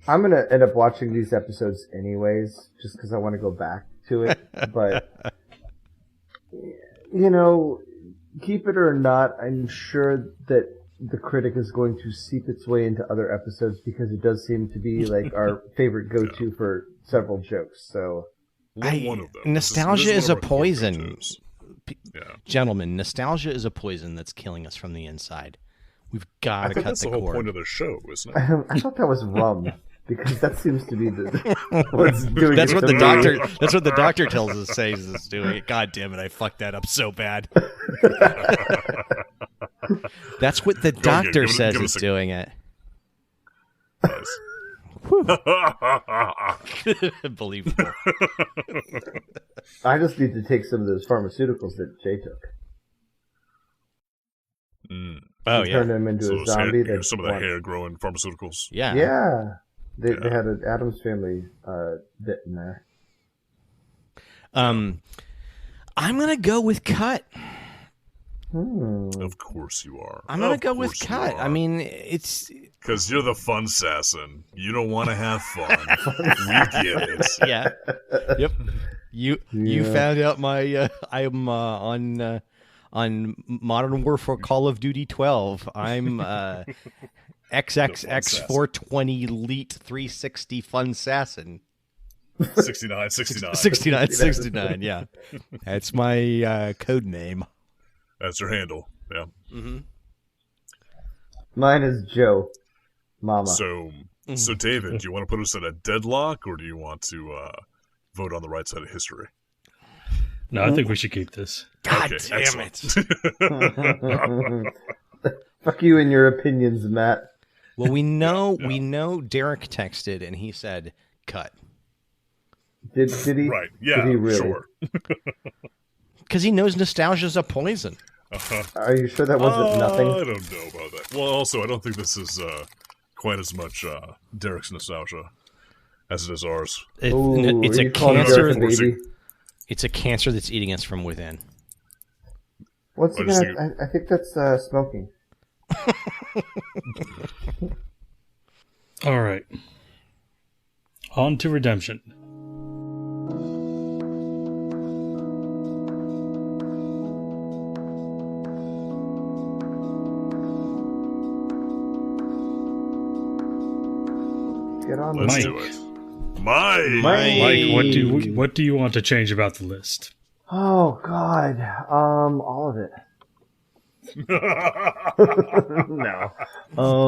Speaker 4: I'm gonna end up watching these episodes anyways, just because I want to go back to it. But keep it or not, I'm sure that the Critic is going to seep its way into other episodes because it does seem to be like our favorite go-to for several jokes. So,
Speaker 1: One of them.
Speaker 3: Nostalgia
Speaker 1: this
Speaker 3: is a
Speaker 1: one of our
Speaker 3: poison.
Speaker 1: go-tos. Yeah.
Speaker 3: Gentlemen, nostalgia is a poison that's killing us from the inside. We've got to cut
Speaker 1: That's
Speaker 3: the
Speaker 1: the whole
Speaker 3: cord.
Speaker 1: point of the show, isn't it?
Speaker 4: I thought that was rum because that seems to be what's doing
Speaker 3: That's
Speaker 4: it
Speaker 3: what
Speaker 4: to
Speaker 3: the
Speaker 4: me.
Speaker 3: doctor. That's what the doctor tells us. Says is doing it. God damn it! I fucked that up so bad. That's what the doctor says is doing it.
Speaker 1: Nice.
Speaker 3: Believable.
Speaker 4: I just need to take some of those pharmaceuticals that Jay took.
Speaker 3: Oh
Speaker 4: Turn
Speaker 3: yeah.
Speaker 4: him into
Speaker 1: So
Speaker 4: a zombie. that
Speaker 1: some of the
Speaker 4: wants-
Speaker 1: hair-growing pharmaceuticals.
Speaker 3: Yeah.
Speaker 4: Yeah. They had an Addams Family bit in there.
Speaker 3: I'm gonna go with cut.
Speaker 1: Of course you are.
Speaker 3: I'm gonna
Speaker 1: Of
Speaker 3: go with
Speaker 1: course you
Speaker 3: cut.
Speaker 1: are.
Speaker 3: I mean, it's
Speaker 1: Because you're the fun assassin. You don't want to have fun. We get it.
Speaker 3: yeah. Yep. You found out my I'm on Modern Warfare Call of Duty 12. I'm XXX 420 Elite 360 Fun Assassin.
Speaker 1: 69.
Speaker 3: 69. Yeah, that's my code name.
Speaker 1: That's your handle. Yeah.
Speaker 4: Mine is Joe. Mama.
Speaker 1: So David, do you want to put us in a deadlock, or do you want to vote on the right side of history?
Speaker 2: No, I think we should keep this.
Speaker 3: God
Speaker 1: Okay,
Speaker 3: damn
Speaker 1: excellent.
Speaker 3: it.
Speaker 4: Fuck you and your opinions, Matt.
Speaker 3: Well, we know Derek texted and he said cut.
Speaker 4: Did he?
Speaker 1: Right. Yeah.
Speaker 4: Did he really?
Speaker 1: Sure.
Speaker 3: Because he knows nostalgia's a poison.
Speaker 4: Are you sure that wasn't nothing?
Speaker 1: I don't know about that. Well, also, I don't think this is quite as much Derek's nostalgia as it is ours.
Speaker 4: Ooh,
Speaker 3: It's
Speaker 4: are
Speaker 3: a
Speaker 4: you calling
Speaker 3: cancer.
Speaker 4: Derek a baby?
Speaker 3: It's a cancer that's eating us from within.
Speaker 4: What's he
Speaker 1: I just
Speaker 4: gonna? I think that's smoking.
Speaker 2: All right. On to redemption.
Speaker 4: Get on
Speaker 1: Let's
Speaker 2: Mike.
Speaker 1: do it. Mike.
Speaker 2: Mike, what do you want to change about the list?
Speaker 4: Oh God, all of it. No.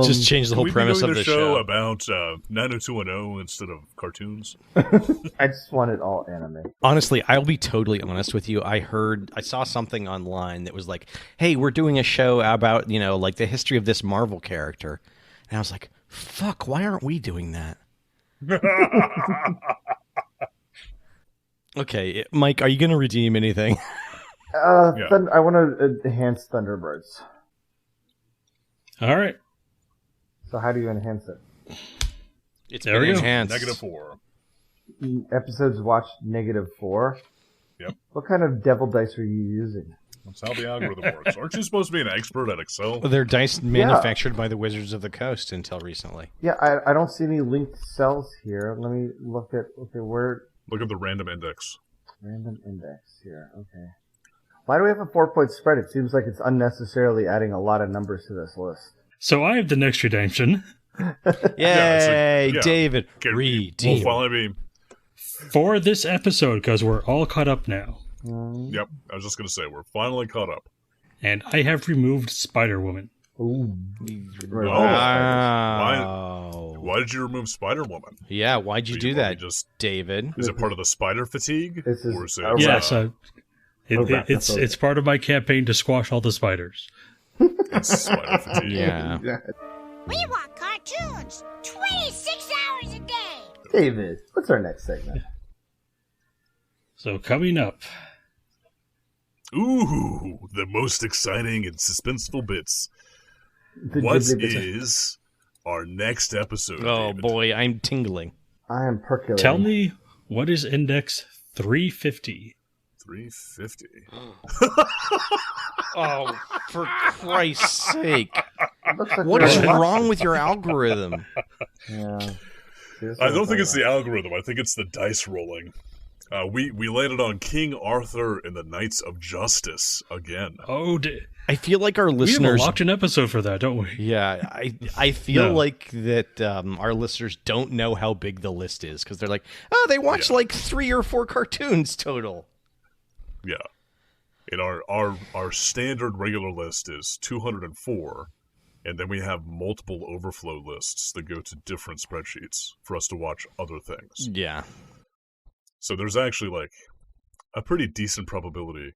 Speaker 3: Just change the whole
Speaker 1: Can we be
Speaker 3: premise
Speaker 1: doing
Speaker 3: of the
Speaker 1: show
Speaker 3: show.
Speaker 1: about 90210 instead of cartoons?
Speaker 4: I just want it all anime.
Speaker 3: Honestly, I'll be totally honest with you. I saw something online that was like, "Hey, we're doing a show about like the history of this Marvel character," and I was like, "Fuck, why aren't we doing that?" Okay, Mike, are you going to redeem anything?
Speaker 1: Yeah.
Speaker 4: I want to enhance Thunderbirds.
Speaker 2: All right.
Speaker 4: So how do you enhance it?
Speaker 3: It's
Speaker 2: There we
Speaker 3: been
Speaker 2: go.
Speaker 3: enhanced.
Speaker 1: -4.
Speaker 4: Episodes watched -4.
Speaker 1: Yep.
Speaker 4: What kind of devil dice are you using?
Speaker 1: That's how the algorithm works. Aren't you supposed to be an expert at Excel?
Speaker 3: They're dice manufactured by the Wizards of the Coast until recently.
Speaker 4: Yeah, I don't see any linked cells here. Let me look at where
Speaker 1: Look at the random index.
Speaker 4: random index here. Okay. Why do we have a 4-point spread? It seems like it's unnecessarily adding a lot of numbers to this list.
Speaker 2: So I have the next redemption.
Speaker 3: Yay,
Speaker 1: yeah.
Speaker 3: David,
Speaker 1: Okay,
Speaker 3: redeem.
Speaker 1: Well, finally be.
Speaker 2: For this episode, because we're all caught up now.
Speaker 1: Yep. I was just gonna say we're finally caught up.
Speaker 2: And I have removed Spider-Woman.
Speaker 4: Ooh.
Speaker 3: Wow.
Speaker 1: Why did you remove Spider Woman?
Speaker 3: Yeah, why'd you do that,
Speaker 1: Just
Speaker 3: David?
Speaker 1: is it part of the spider fatigue,
Speaker 4: This is
Speaker 1: or is it?
Speaker 4: a
Speaker 2: Yeah,
Speaker 4: Right.
Speaker 2: so
Speaker 4: Okay.
Speaker 2: it's part of my campaign to squash all the spiders.
Speaker 1: It's spider fatigue.
Speaker 3: Yeah.
Speaker 6: We want cartoons 26 hours a day.
Speaker 4: David, what's our next segment?
Speaker 2: So coming up,
Speaker 1: Ooh, the most exciting and suspenseful bits What is our next episode?
Speaker 3: Oh
Speaker 1: David?
Speaker 3: boy, I'm tingling.
Speaker 4: I am percolating.
Speaker 2: Tell me, what is Index 350?
Speaker 1: 350.
Speaker 3: Oh, for Christ's sake!
Speaker 4: Looks like
Speaker 3: What
Speaker 4: we're
Speaker 3: is
Speaker 4: on-
Speaker 3: wrong with your algorithm?
Speaker 4: Yeah.
Speaker 1: I don't think it's the algorithm. I think it's the dice rolling. We landed on King Arthur and the Knights of Justice again.
Speaker 2: Oh,
Speaker 3: I feel like our
Speaker 2: we have a
Speaker 3: listeners.
Speaker 2: locked-in episode for that, don't we?
Speaker 3: Yeah, I feel
Speaker 2: No.
Speaker 3: like that our listeners don't know how big the list is because they're like, oh, they watch like 3 or 4 cartoons total.
Speaker 1: Yeah. And our standard regular list is 204, and then we have multiple overflow lists that go to different spreadsheets for us to watch other things.
Speaker 3: Yeah.
Speaker 1: So there's actually like a pretty decent probability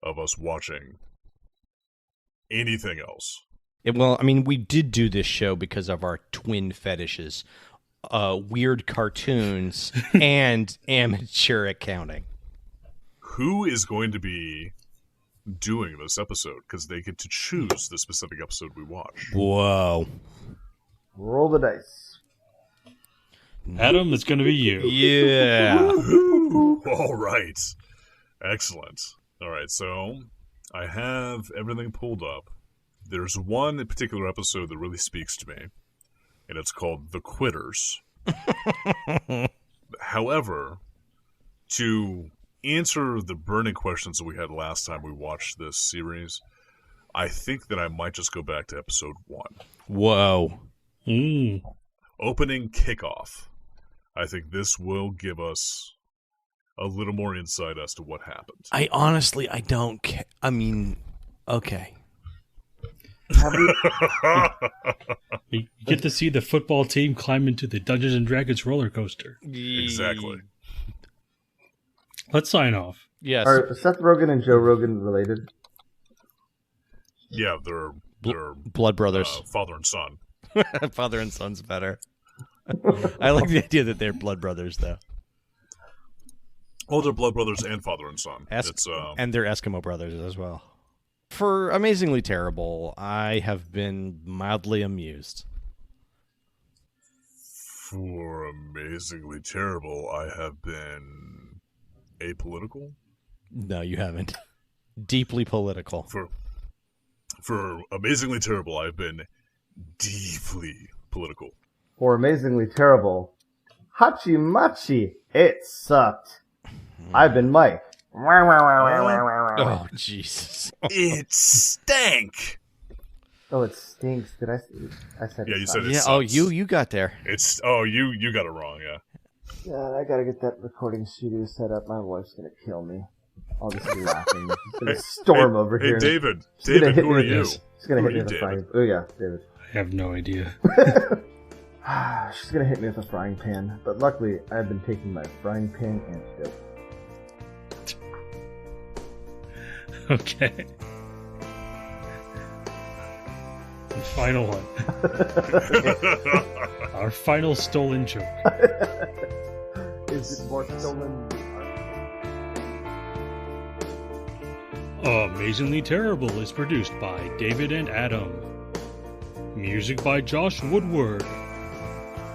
Speaker 1: of us watching anything else.
Speaker 3: Well, I mean, we did do this show because of our twin fetishes, weird cartoons and amateur accounting.
Speaker 1: Who is going to be doing this episode? Because they get to choose the specific episode we watch.
Speaker 3: Whoa.
Speaker 4: Roll the dice.
Speaker 2: Adam, it's going to be you.
Speaker 3: Yeah.
Speaker 1: All right. Excellent. All right, so I have everything pulled up. There's one particular episode that really speaks to me, and it's called The Quitters. However, to answer the burning questions that we had last time we watched this series, I think that I might just go back to episode 1.
Speaker 3: Whoa.
Speaker 1: Opening kickoff. I think this will give us a little more insight as to what happened.
Speaker 3: I don't care. I mean, okay.
Speaker 2: You get to see the football team climb into the Dungeons and Dragons roller coaster.
Speaker 1: Exactly.
Speaker 2: Let's sign off.
Speaker 3: Yes.
Speaker 4: Are Seth Rogen and Joe Rogan related?
Speaker 1: Yeah, they're
Speaker 3: Blood brothers.
Speaker 1: father and son.
Speaker 3: Father and son's better. I like the idea that they're blood brothers, though.
Speaker 1: Oh, they're blood brothers and father and son.
Speaker 3: And they're Eskimo brothers as well. For Amazingly Terrible, I have been mildly amused.
Speaker 1: For Amazingly Terrible, I have been apolitical.
Speaker 3: No, you haven't. Deeply political.
Speaker 1: For Amazingly Terrible, I've been deeply political.
Speaker 4: For Amazingly Terrible, Hachi Machi, it sucked. I've been Mike.
Speaker 3: Oh, Jesus.
Speaker 1: It stank.
Speaker 4: Oh, it stinks. Did I said
Speaker 1: Yeah,
Speaker 4: it
Speaker 1: you
Speaker 4: sucked.
Speaker 1: said it
Speaker 3: Yeah,
Speaker 1: sucks.
Speaker 3: oh, you got there.
Speaker 1: You got it wrong, yeah.
Speaker 4: Yeah, I gotta get that recording studio set up. My wife's gonna kill me. I'll just be laughing. She's gonna storm over
Speaker 1: Hey,
Speaker 4: here.
Speaker 1: David,
Speaker 4: She's gonna hit
Speaker 1: who
Speaker 4: me
Speaker 1: are
Speaker 4: with
Speaker 1: you?
Speaker 4: this. She's gonna
Speaker 1: Who
Speaker 4: hit me
Speaker 1: are
Speaker 4: with
Speaker 1: you,
Speaker 4: a frying.
Speaker 1: David?
Speaker 4: Oh yeah, David.
Speaker 2: I have no idea.
Speaker 4: She's gonna hit me with a frying pan, but luckily I've been taking my frying pan antidote.
Speaker 2: Okay. The final one. Our final stolen joke.
Speaker 4: Is it more stolen?
Speaker 2: Amazingly Terrible is produced by David and Adam. Music by Josh Woodward.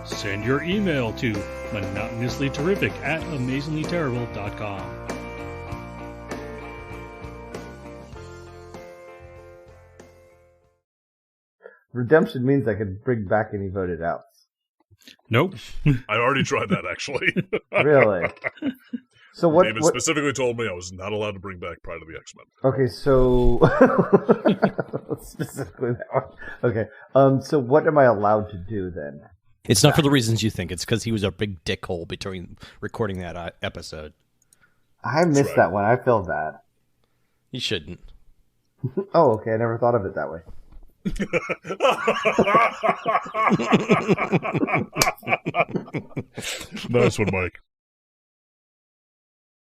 Speaker 2: Send your email to monotonouslyterrific@amazinglyterrible.com.
Speaker 4: Redemption means I can bring back any voted outs.
Speaker 2: Nope.
Speaker 1: I already tried that, actually.
Speaker 4: Really? So what?
Speaker 1: David specifically told me I was not allowed to bring back Pride of the X-Men.
Speaker 4: Okay, so specifically that one. Okay, so what am I allowed to do then?
Speaker 3: It's not for the reasons you think. It's because he was a big dickhole between recording that episode.
Speaker 4: I missed that one. I feel bad.
Speaker 3: You shouldn't.
Speaker 4: Oh, okay. I never thought of it that way.
Speaker 1: Nice one, Mike.